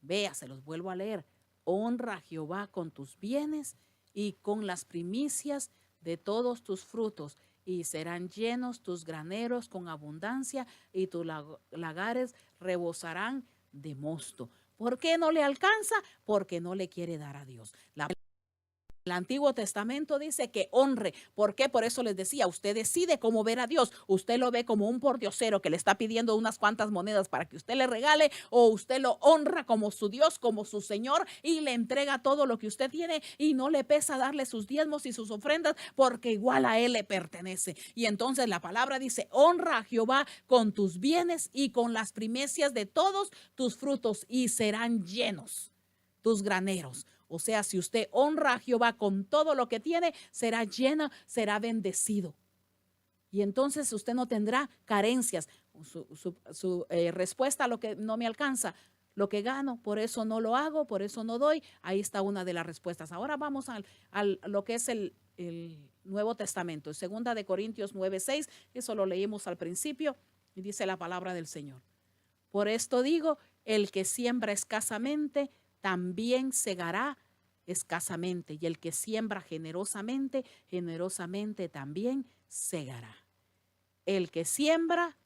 C: Vea, se los vuelvo a leer. Honra a Jehová con tus bienes y con las primicias de todos tus frutos y serán llenos tus graneros con abundancia y tus lagares rebosarán de mosto. ¿Por qué no le alcanza? Porque no le quiere dar a Dios. El Antiguo Testamento dice que honre. ¿Por qué? Por eso les decía, usted decide cómo ver a Dios. Usted lo ve como un pordiosero que le está pidiendo unas cuantas monedas para que usted le regale, o usted lo honra como su Dios, como su Señor, y le entrega todo lo que usted tiene y no le pesa darle sus diezmos y sus ofrendas porque igual a Él le pertenece. Y entonces la palabra dice, honra a Jehová con tus bienes y con las primicias de todos tus frutos y serán llenos tus graneros. O sea, si usted honra a Jehová con todo lo que tiene, será lleno, será bendecido. Y entonces usted no tendrá carencias. Su respuesta a lo que no me alcanza, lo que gano, por eso no lo hago, por eso no doy. Ahí está una de las respuestas. Ahora vamos a lo que es el Nuevo Testamento. 2 de Corintios 9:6, eso lo leímos al principio y dice la palabra del Señor. Por esto digo, el que siembra escasamente, también segará escasamente, y el que siembra generosamente, generosamente también segará. El que siembra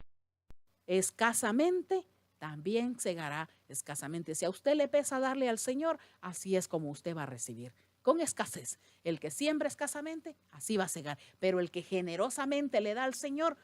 C: escasamente, también segará escasamente. Si a usted le pesa darle al Señor, así es como usted va a recibir, con escasez. El que siembra escasamente, así va a segar, pero el que generosamente le da al Señor,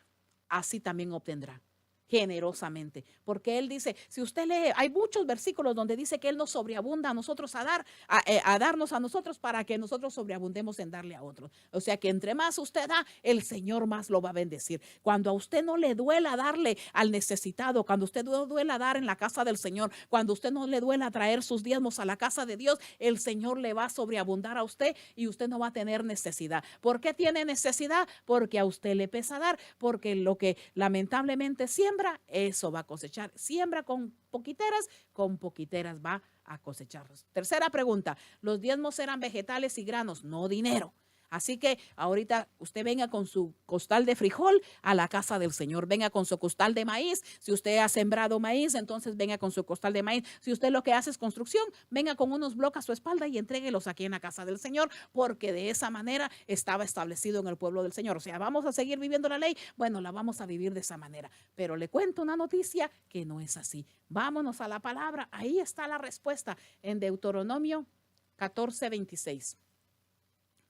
C: así también obtendrá. Generosamente, porque Él dice, si usted lee, hay muchos versículos donde dice que Él nos sobreabunda a nosotros a darnos a nosotros para que nosotros sobreabundemos en darle a otros. O sea que entre más usted da, el Señor más lo va a bendecir. Cuando a usted no le duela darle al necesitado, cuando usted no duela dar en la casa del Señor, cuando usted no le duela traer sus diezmos a la casa de Dios, el Señor le va a sobreabundar a usted y usted no va a tener necesidad. ¿Por qué tiene necesidad? Porque a usted le pesa dar, porque lo que lamentablemente siembra, eso va a cosechar. Siembra con poquiteras va a cosechar. Tercera pregunta, ¿los diezmos eran vegetales y granos? No dinero. Así que ahorita usted venga con su costal de frijol a la casa del Señor, venga con su costal de maíz. Si usted ha sembrado maíz, entonces venga con su costal de maíz. Si usted lo que hace es construcción, venga con unos bloques a su espalda y entréguelos aquí en la casa del Señor, porque de esa manera estaba establecido en el pueblo del Señor. O sea, ¿vamos a seguir viviendo la ley? Bueno, la vamos a vivir de esa manera. Pero le cuento una noticia que no es así. Vámonos a la palabra. Ahí está la respuesta en Deuteronomio 14:26.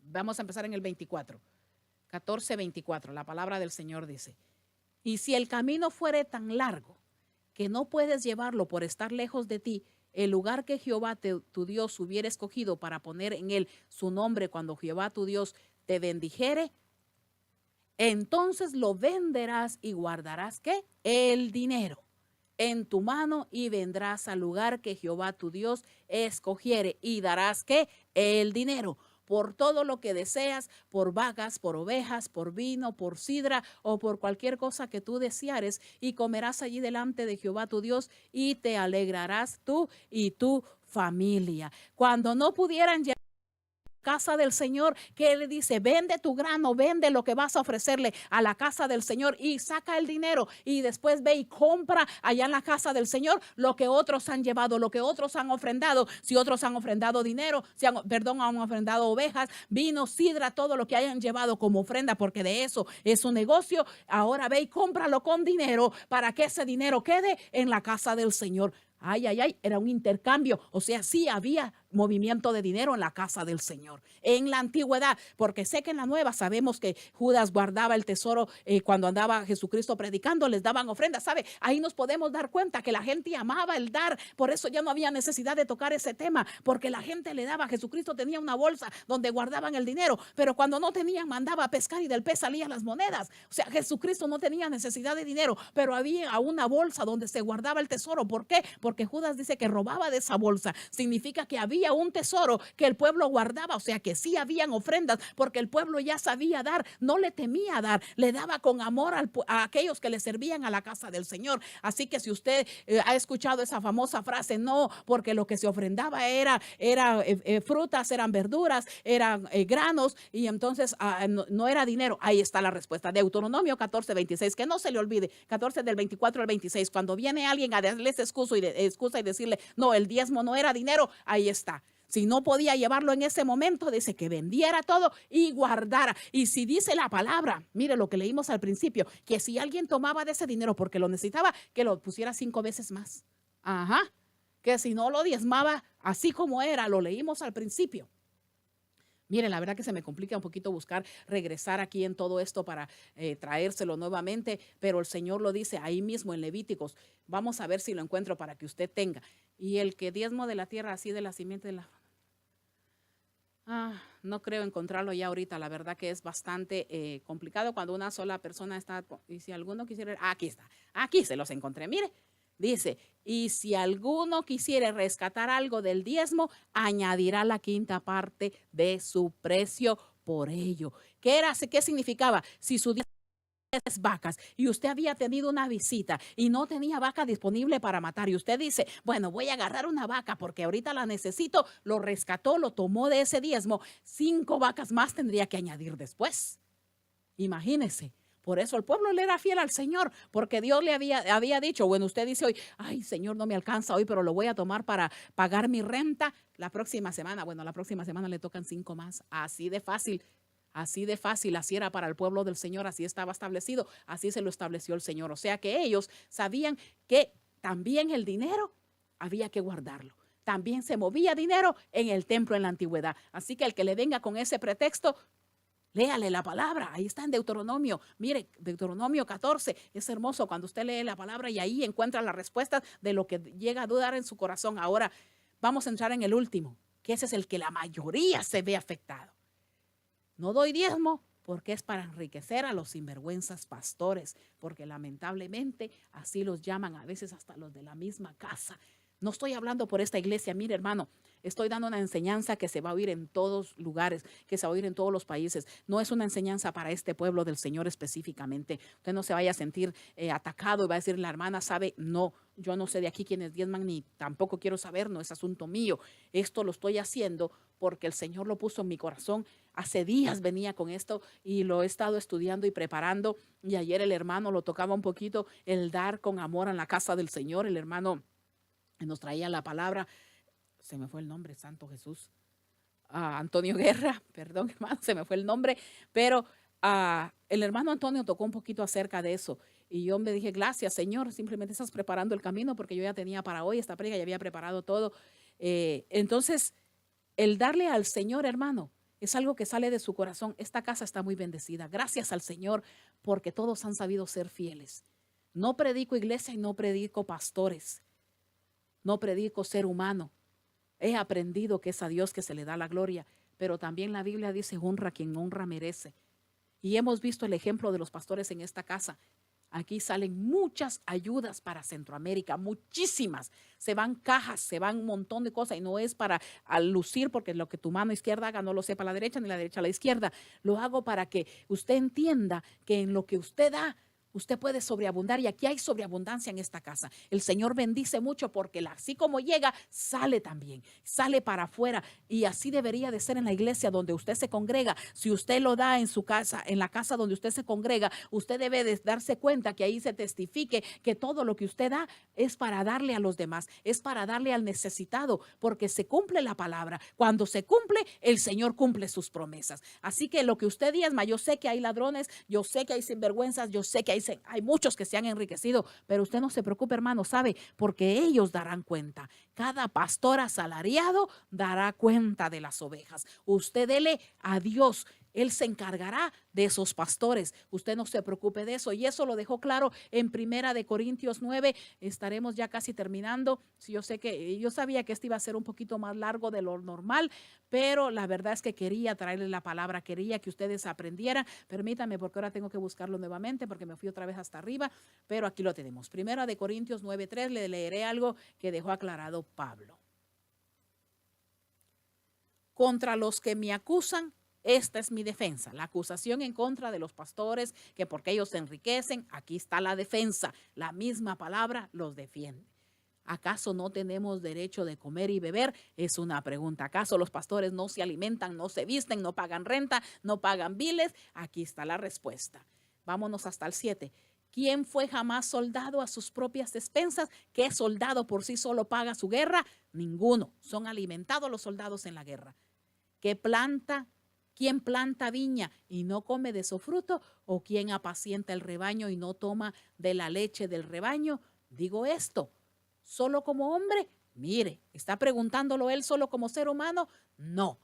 C: Vamos a empezar en el 24. 14:24. La palabra del Señor dice: y si el camino fuere tan largo que no puedes llevarlo por estar lejos de ti, el lugar que Jehová tu Dios hubiera escogido para poner en él su nombre cuando Jehová tu Dios te bendijere, entonces lo venderás y guardarás ¿qué? El dinero en tu mano y vendrás al lugar que Jehová tu Dios escogiere y darás ¿qué? El dinero por todo lo que deseas, por vacas, por ovejas, por vino, por sidra o por cualquier cosa que tú deseares, y comerás allí delante de Jehová tu Dios y te alegrarás tú y tu familia. Cuando no pudieran llegar casa del Señor, que Él dice, vende tu grano, vende lo que vas a ofrecerle a la casa del Señor y saca el dinero y después ve y compra allá en la casa del Señor lo que otros han llevado, lo que otros han ofrendado. Si otros han ofrendado dinero, han ofrendado ovejas, vino, sidra, todo lo que hayan llevado como ofrenda, porque de eso es un negocio. Ahora ve y cómpralo con dinero para que ese dinero quede en la casa del Señor. Ay, ay, ay, era un intercambio. O sea, sí había movimiento de dinero en la casa del Señor. En la antigüedad, porque sé que en la nueva sabemos que Judas guardaba el tesoro cuando andaba Jesucristo predicando, les daban ofrendas, ¿sabe? Ahí nos podemos dar cuenta que la gente amaba el dar. Por eso ya no había necesidad de tocar ese tema, porque la gente le daba. Jesucristo tenía una bolsa donde guardaban el dinero, pero cuando no tenían, mandaba a pescar y del pez salían las monedas. O sea, Jesucristo no tenía necesidad de dinero, pero había una bolsa donde se guardaba el tesoro. ¿Por qué? Porque Judas dice que robaba de esa bolsa. Significa que había un tesoro que el pueblo guardaba. O sea que sí habían ofrendas, porque el pueblo ya sabía dar, no le temía dar, le daba con amor a aquellos que le servían a la casa del Señor. Así que si usted ha escuchado esa famosa frase, no, porque lo que se ofrendaba era frutas, eran verduras, eran granos, y entonces no era dinero. Ahí está la respuesta. Deuteronomio 14:26, que no se le olvide, 14 del 24 al 26. Cuando viene alguien a darles excusa y decirle, no, el diezmo no era dinero, ahí está. Si no podía llevarlo en ese momento, dice que vendiera todo y guardara. Y si dice la palabra, mire lo que leímos al principio, que si alguien tomaba de ese dinero porque lo necesitaba, que lo pusiera 5 veces más. Ajá. Que si no lo diezmaba así como era, lo leímos al principio. Mire, la verdad que se me complica un poquito buscar regresar aquí en todo esto para traérselo nuevamente, pero el Señor lo dice ahí mismo en Levíticos. Vamos a ver si lo encuentro para que usted tenga. Y el que diezmo de la tierra, así de la simiente de la... no creo encontrarlo ya ahorita, la verdad que es bastante complicado cuando una sola persona está, y si alguno quisiera, aquí está, aquí se los encontré, mire, dice, y si alguno quisiera rescatar algo del diezmo, añadirá la quinta parte de su precio por ello. ¿Qué significaba? Si su diezmo 10 vacas y usted había tenido una visita y no tenía vaca disponible para matar y usted dice, bueno, voy a agarrar una vaca porque ahorita la necesito, lo rescató, lo tomó de ese diezmo, 5 vacas más tendría que añadir después. Imagínese. Por eso el pueblo le era fiel al Señor, porque Dios le había dicho, bueno, usted dice hoy, ay, Señor, no me alcanza hoy, pero lo voy a tomar para pagar mi renta la próxima semana. Bueno, la próxima semana le tocan 5 más, así de fácil. Así de fácil, así era para el pueblo del Señor, así estaba establecido, así se lo estableció el Señor. O sea que ellos sabían que también el dinero había que guardarlo. También se movía dinero en el templo en la antigüedad. Así que el que le venga con ese pretexto, léale la palabra, ahí está en Deuteronomio. Mire, Deuteronomio 14, es hermoso cuando usted lee la palabra y ahí encuentra la respuesta de lo que llega a dudar en su corazón. Ahora vamos a entrar en el último, que ese es el que la mayoría se ve afectado. No doy diezmo porque es para enriquecer a los sinvergüenzas pastores, porque lamentablemente así los llaman a veces hasta los de la misma casa. No estoy hablando por esta iglesia, mire hermano, estoy dando una enseñanza que se va a oír en todos lugares, que se va a oír en todos los países. No es una enseñanza para este pueblo del Señor específicamente. Usted no se vaya a sentir atacado y va a decir, la hermana sabe, no, yo no sé de aquí quiénes diezman ni tampoco quiero saber, no es asunto mío. Esto lo estoy haciendo porque el Señor lo puso en mi corazón. Hace días venía con esto y lo he estado estudiando y preparando. Y ayer el hermano lo tocaba un poquito, el dar con amor en la casa del Señor. El hermano nos traía la palabra, se me fue el nombre, Santo Jesús, Antonio Guerra, perdón hermano, se me fue el nombre, pero el hermano Antonio tocó un poquito acerca de eso y yo me dije, gracias Señor, simplemente estás preparando el camino porque yo ya tenía para hoy esta predica, ya había preparado todo. Entonces, el darle al Señor, hermano, es algo que sale de su corazón. Esta casa está muy bendecida, gracias al Señor, porque todos han sabido ser fieles. No predico iglesia y no predico pastores. No predico ser humano. He aprendido que es a Dios que se le da la gloria, pero también la Biblia dice, honra a quien honra merece. Y hemos visto el ejemplo de los pastores en esta casa. Aquí salen muchas ayudas para Centroamérica, muchísimas. Se van cajas, se van un montón de cosas y no es para lucir porque lo que tu mano izquierda haga no lo sepa la derecha ni la derecha la izquierda. Lo hago para que usted entienda que en lo que usted da, usted puede sobreabundar y aquí hay sobreabundancia en esta casa. El Señor bendice mucho porque así como llega, sale también, sale para afuera y así debería de ser en la iglesia donde usted se congrega. Si usted lo da en su casa, en la casa donde usted se congrega, usted debe de darse cuenta que ahí se testifique que todo lo que usted da es para darle a los demás, es para darle al necesitado, porque se cumple la palabra. Cuando se cumple, el Señor cumple sus promesas. Así que lo que usted diezma, yo sé que hay ladrones, yo sé que hay sinvergüenzas, yo sé que hay muchos que se han enriquecido, pero usted no se preocupe, hermano, ¿sabe? Porque ellos darán cuenta. Cada pastor asalariado dará cuenta de las ovejas. Usted dele a Dios. Él se encargará de esos pastores. Usted no se preocupe de eso. Y eso lo dejó claro en 1 Corintios 9. Estaremos ya casi terminando. Yo sabía que este iba a ser un poquito más largo de lo normal, pero la verdad es que quería traerles la palabra, quería que ustedes aprendieran. Permítanme porque ahora tengo que buscarlo nuevamente porque me fui otra vez hasta arriba, pero aquí lo tenemos. 1 Corintios 9:3, le leeré algo que dejó aclarado Pablo. Contra los que me acusan, esta es mi defensa, la acusación en contra de los pastores, que porque ellos se enriquecen, aquí está la defensa, la misma palabra los defiende. ¿Acaso no tenemos derecho de comer y beber? Es una pregunta. ¿Acaso los pastores no se alimentan, no se visten, no pagan renta, no pagan biles? Aquí está la respuesta. Vámonos hasta el 7. ¿Quién fue jamás soldado a sus propias expensas? ¿Qué soldado por sí solo paga su guerra? Ninguno. Son alimentados los soldados en la guerra. ¿Quién planta viña y no come de su fruto? ¿O quién apacienta el rebaño y no toma de la leche del rebaño? Digo esto, ¿solo como hombre? Mire, ¿está preguntándolo él solo como ser humano? No.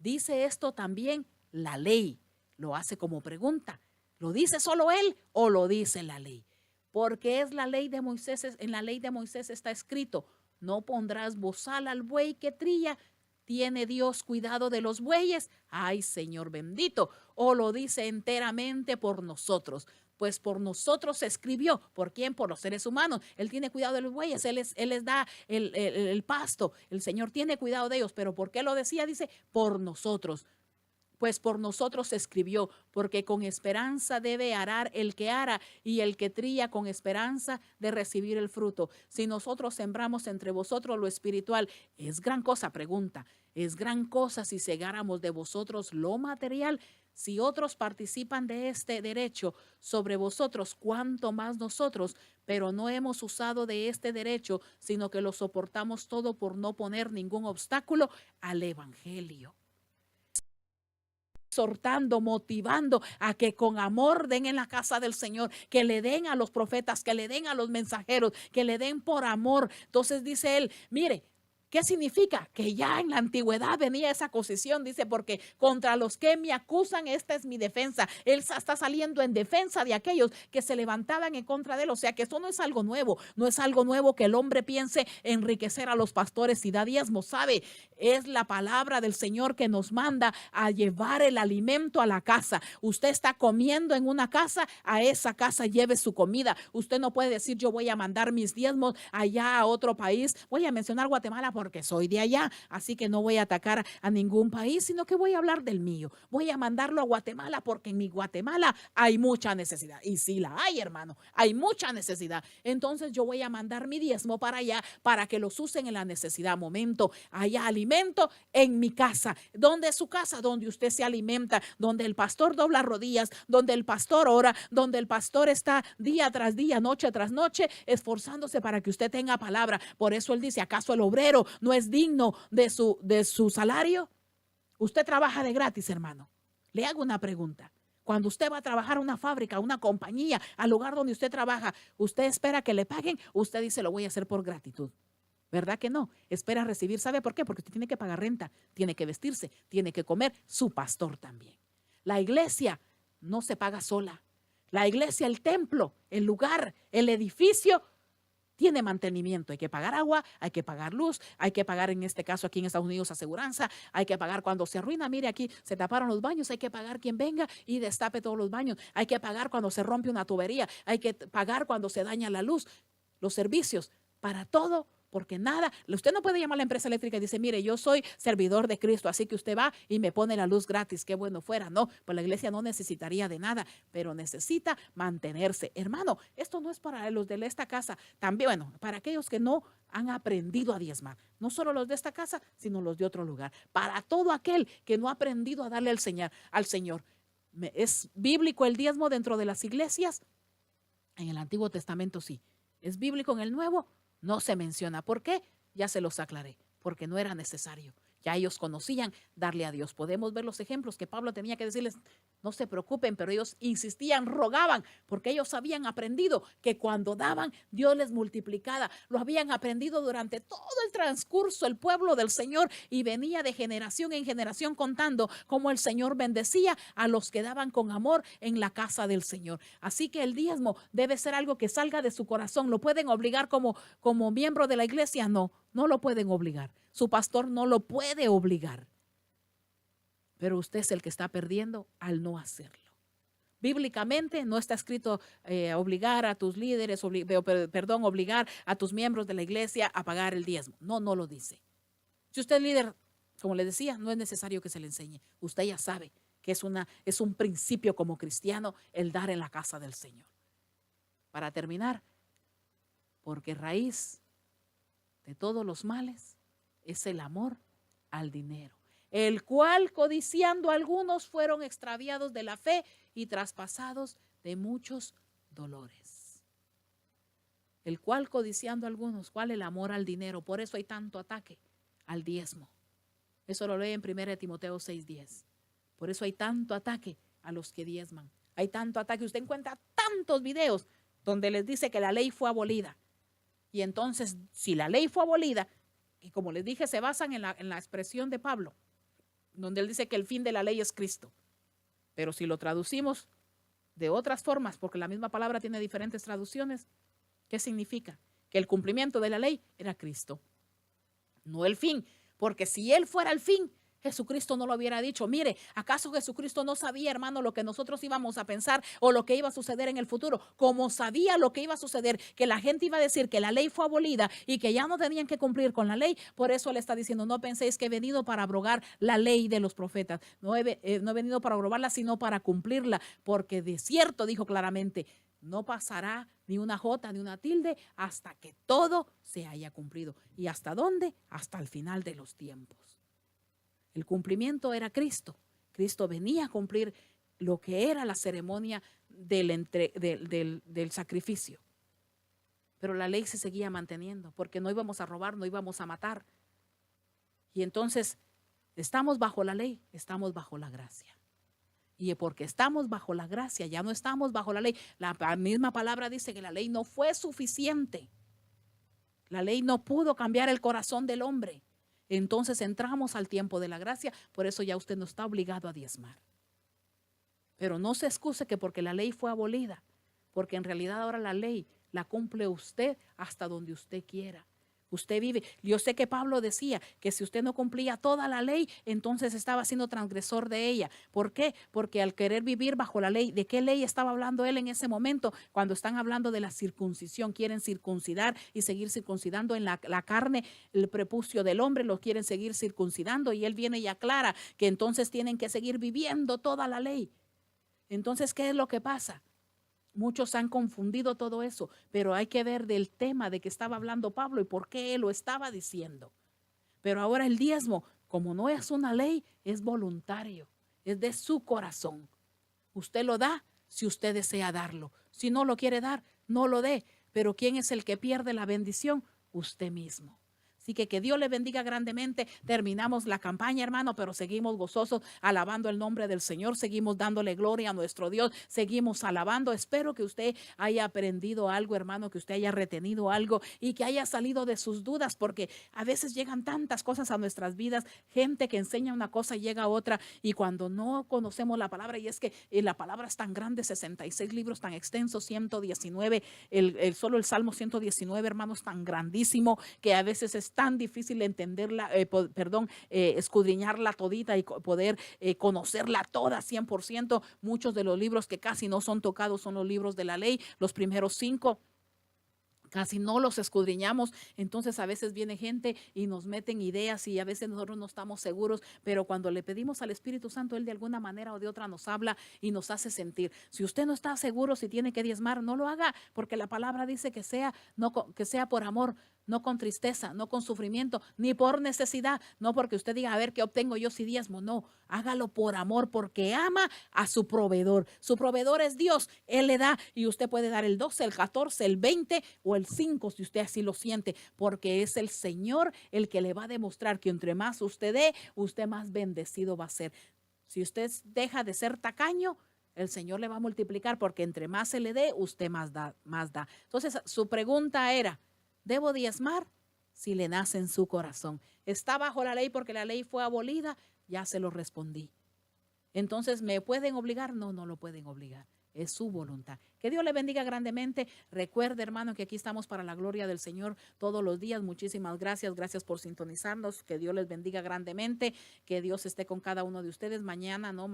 C: ¿Dice esto también la ley? Lo hace como pregunta. ¿Lo dice solo él o lo dice la ley? Porque es la ley de Moisés, en la ley de Moisés está escrito, no pondrás bozal al buey que trilla. ¿Tiene Dios cuidado de los bueyes? Ay, Señor bendito. O lo dice enteramente por nosotros. Pues por nosotros se escribió. ¿Por quién? Por los seres humanos. Él tiene cuidado de los bueyes, Él les da el pasto. El Señor tiene cuidado de ellos. ¿Pero por qué lo decía? Dice, por nosotros. Pues por nosotros se escribió, porque con esperanza debe arar el que ara y el que trilla con esperanza de recibir el fruto. Si nosotros sembramos entre vosotros lo espiritual, es gran cosa, pregunta, es gran cosa si segáramos de vosotros lo material. Si otros participan de este derecho sobre vosotros, cuánto más nosotros, pero no hemos usado de este derecho, sino que lo soportamos todo por no poner ningún obstáculo al evangelio. Exhortando, motivando a que con amor den en la casa del Señor, que le den a los profetas, que le den a los mensajeros, que le den por amor. Entonces dice él, mire, ¿qué significa? Que ya en la antigüedad venía esa acusación, dice, porque contra los que me acusan, esta es mi defensa. Él está saliendo en defensa de aquellos que se levantaban en contra de él. O sea que esto no es algo nuevo, no es algo nuevo que el hombre piense enriquecer a los pastores y da diezmo, ¿sabe? Es la palabra del Señor que nos manda a llevar el alimento a la casa. Usted está comiendo en una casa, a esa casa lleve su comida. Usted no puede decir, yo voy a mandar mis diezmos allá a otro país. Voy a mencionar Guatemala porque soy de allá, así que no voy a atacar a ningún país, sino que voy a hablar del mío. Voy a mandarlo a Guatemala porque en mi Guatemala hay mucha necesidad. Y sí la hay, hermano, hay mucha necesidad. Entonces yo voy a mandar mi diezmo para allá para que los usen en la necesidad. Momento, haya alimento en mi casa. ¿Dónde es su casa? Donde usted se alimenta, donde el pastor dobla rodillas, donde el pastor ora, donde el pastor está día tras día, noche tras noche, esforzándose para que usted tenga palabra. Por eso él dice, ¿acaso el obrero no es digno de su salario? Usted trabaja de gratis, hermano. Le hago una pregunta. Cuando usted va a trabajar a una fábrica, a una compañía, al lugar donde usted trabaja, ¿usted espera que le paguen? Usted dice, lo voy a hacer por gratitud. ¿Verdad que no? Espera recibir. ¿Sabe por qué? Porque usted tiene que pagar renta, tiene que vestirse, tiene que comer, su pastor también. La iglesia no se paga sola. La iglesia, el templo, el lugar, el edificio, tiene mantenimiento. Hay que pagar agua, hay que pagar luz, hay que pagar, en este caso aquí en Estados Unidos, aseguranza, hay que pagar cuando se arruina. Mire, aquí se taparon los baños, hay que pagar quien venga y destape todos los baños. Hay que pagar cuando se rompe una tubería, hay que pagar cuando se daña la luz, los servicios, para todo. Porque nada, usted no puede llamar a la empresa eléctrica y dice, mire, yo soy servidor de Cristo, así que usted va y me pone la luz gratis, qué bueno fuera. No, pues la iglesia no necesitaría de nada, pero necesita mantenerse. Hermano, esto no es para los de esta casa, también, bueno, para aquellos que no han aprendido a diezmar, no solo los de esta casa, sino los de otro lugar. Para todo aquel que no ha aprendido a darle al Señor. ¿Es bíblico el diezmo dentro de las iglesias? En el Antiguo Testamento sí. ¿Es bíblico en el Nuevo? No se menciona. ¿Por qué? Ya se los aclaré. Porque no era necesario. Ya ellos conocían darle a Dios. Podemos ver los ejemplos que Pablo tenía que decirles, no se preocupen, pero ellos insistían, rogaban, porque ellos habían aprendido que cuando daban, Dios les multiplicaba. Lo habían aprendido durante todo el transcurso, el pueblo del Señor, y venía de generación en generación contando cómo el Señor bendecía a los que daban con amor en la casa del Señor. Así que el diezmo debe ser algo que salga de su corazón. ¿Lo pueden obligar como miembro de la iglesia? No, no lo pueden obligar. Su pastor no lo puede obligar. Pero usted es el que está perdiendo al no hacerlo. Bíblicamente no está escrito obligar a tus líderes, obligar a tus miembros de la iglesia a pagar el diezmo. No, no lo dice. Si usted es líder, como le decía, no es necesario que se le enseñe. Usted ya sabe que es un principio como cristiano el dar en la casa del Señor. Para terminar, porque raíz de todos los males es el amor al dinero, el cual codiciando algunos fueron extraviados de la fe y traspasados de muchos dolores. El cual codiciando algunos, ¿cuál? El amor al dinero. Por eso hay tanto ataque al diezmo. Eso lo lee en 1 Timoteo 6:10. Por eso hay tanto ataque a los que diezman. Hay tanto ataque. Usted encuentra tantos videos donde les dice que la ley fue abolida. Y entonces, si la ley fue abolida, y como les dije, se basan en la expresión de Pablo, donde él dice que el fin de la ley es Cristo. Pero si lo traducimos de otras formas, porque la misma palabra tiene diferentes traducciones, ¿qué significa? Que el cumplimiento de la ley era Cristo, no el fin, porque si él fuera el fin, Jesucristo no lo hubiera dicho. Mire, ¿acaso Jesucristo no sabía, hermano, lo que nosotros íbamos a pensar o lo que iba a suceder en el futuro? Como sabía lo que iba a suceder, que la gente iba a decir que la ley fue abolida y que ya no tenían que cumplir con la ley, por eso él está diciendo, no penséis que he venido para abrogar la ley de los profetas. No he venido para abrogarla, sino para cumplirla, porque de cierto, dijo claramente, no pasará ni una jota ni una tilde hasta que todo se haya cumplido. ¿Y hasta dónde? Hasta el final de los tiempos. El cumplimiento era Cristo. Cristo venía a cumplir lo que era la ceremonia del sacrificio. Pero la ley se seguía manteniendo, porque no íbamos a robar, no íbamos a matar. Y entonces, estamos bajo la ley, estamos bajo la gracia. Y porque estamos bajo la gracia, ya no estamos bajo la ley. La misma palabra dice que la ley no fue suficiente. La ley no pudo cambiar el corazón del hombre. Entonces entramos al tiempo de la gracia, por eso ya usted no está obligado a diezmar. Pero no se excuse que porque la ley fue abolida, porque en realidad ahora la ley la cumple usted hasta donde usted quiera. Usted vive. Yo sé que Pablo decía que si usted no cumplía toda la ley, entonces estaba siendo transgresor de ella. ¿Por qué? Porque al querer vivir bajo la ley, ¿de qué ley estaba hablando él en ese momento? Cuando están hablando de la circuncisión, quieren circuncidar y seguir circuncidando en la carne, el prepucio del hombre, lo quieren seguir circuncidando y él viene y aclara que entonces tienen que seguir viviendo toda la ley. Entonces, ¿qué es lo que pasa? Muchos han confundido todo eso, pero hay que ver del tema de que estaba hablando Pablo y por qué él lo estaba diciendo. Pero ahora el diezmo, como no es una ley, es voluntario, es de su corazón. Usted lo da si usted desea darlo. Si no lo quiere dar, no lo dé. Pero ¿quién es el que pierde la bendición? Usted mismo. Así que Dios le bendiga grandemente. Terminamos la campaña, hermano, pero seguimos gozosos, alabando el nombre del Señor. Seguimos dándole gloria a nuestro Dios. Seguimos alabando. Espero que usted haya aprendido algo, hermano, que usted haya retenido algo y que haya salido de sus dudas, porque a veces llegan tantas cosas a nuestras vidas. Gente que enseña una cosa y llega a otra, y cuando no conocemos la palabra, y es que la palabra es tan grande, 66 libros tan extensos, 119, solo el Salmo 119, hermano, es tan grandísimo que a veces es tan difícil entenderla, escudriñarla todita y poder conocerla toda 100%. Muchos de los libros que casi no son tocados son los libros de la ley, los primeros 5. Casi no los escudriñamos, entonces a veces viene gente y nos meten ideas y a veces nosotros no estamos seguros, pero cuando le pedimos al Espíritu Santo, Él de alguna manera o de otra nos habla y nos hace sentir. Si usted no está seguro si tiene que diezmar, no lo haga, porque la palabra dice que sea por amor, no con tristeza, no con sufrimiento, ni por necesidad, no porque usted diga, a ver qué obtengo yo si diezmo, no, hágalo por amor, porque ama a su proveedor. Su proveedor es Dios, Él le da y usted puede dar el 12, el 14, el 20 o el 5 si usted así lo siente, porque es el Señor el que le va a demostrar que entre más usted dé, usted más bendecido va a ser. Si usted deja de ser tacaño, el Señor le va a multiplicar, porque entre más se le dé, usted más da. Entonces, su pregunta era, ¿debo diezmar? Si le nace en su corazón. ¿Está bajo la ley porque la ley fue abolida? Ya se lo respondí. Entonces, ¿me pueden obligar? No, no lo pueden obligar. Es su voluntad. Que Dios le bendiga grandemente. Recuerde, hermano, que aquí estamos para la gloria del Señor todos los días. Muchísimas gracias. Gracias por sintonizarnos. Que Dios les bendiga grandemente. Que Dios esté con cada uno de ustedes. Mañana no.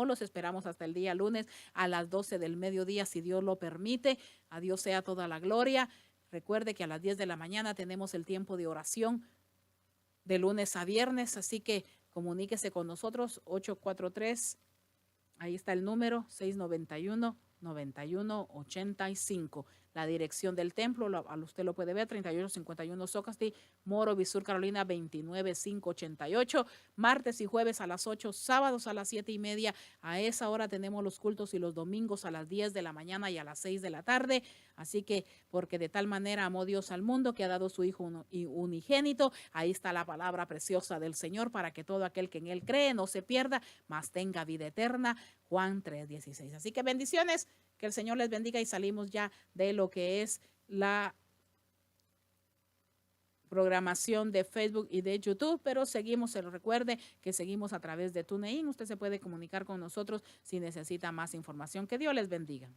C: Los esperamos hasta el día lunes a las 12 del mediodía, si Dios lo permite. A Dios sea toda la gloria. Recuerde que a las 10 de la mañana tenemos el tiempo de oración de lunes a viernes. Así que comuníquese con nosotros, 843. Ahí está el número, 691-9185. La dirección del templo, usted lo puede ver, 3851 Socastee, Morovis, Sur Carolina, 29588. Martes y jueves a las 8, sábados a las 7:30. A esa hora tenemos los cultos y los domingos a las 10 de la mañana y a las 6 de la tarde. Así que, porque de tal manera amó Dios al mundo que ha dado su Hijo unigénito. Ahí está la palabra preciosa del Señor para que todo aquel que en Él cree no se pierda, mas tenga vida eterna. Juan 3:16. Así que bendiciones, que el Señor les bendiga y salimos ya de lo que es programación de Facebook y de YouTube, pero seguimos, se lo recuerde que seguimos a través de TuneIn. Usted se puede comunicar con nosotros si necesita más información. Que Dios les bendiga.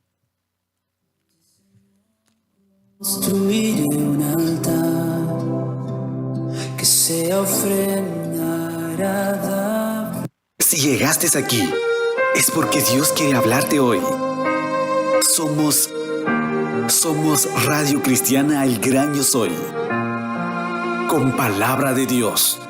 A: Construiré un altar que sea ofrenda agradable.
E: Si llegaste aquí, es porque Dios quiere hablarte hoy. Somos Radio Cristiana El Gran Yo Soy, con palabra de Dios.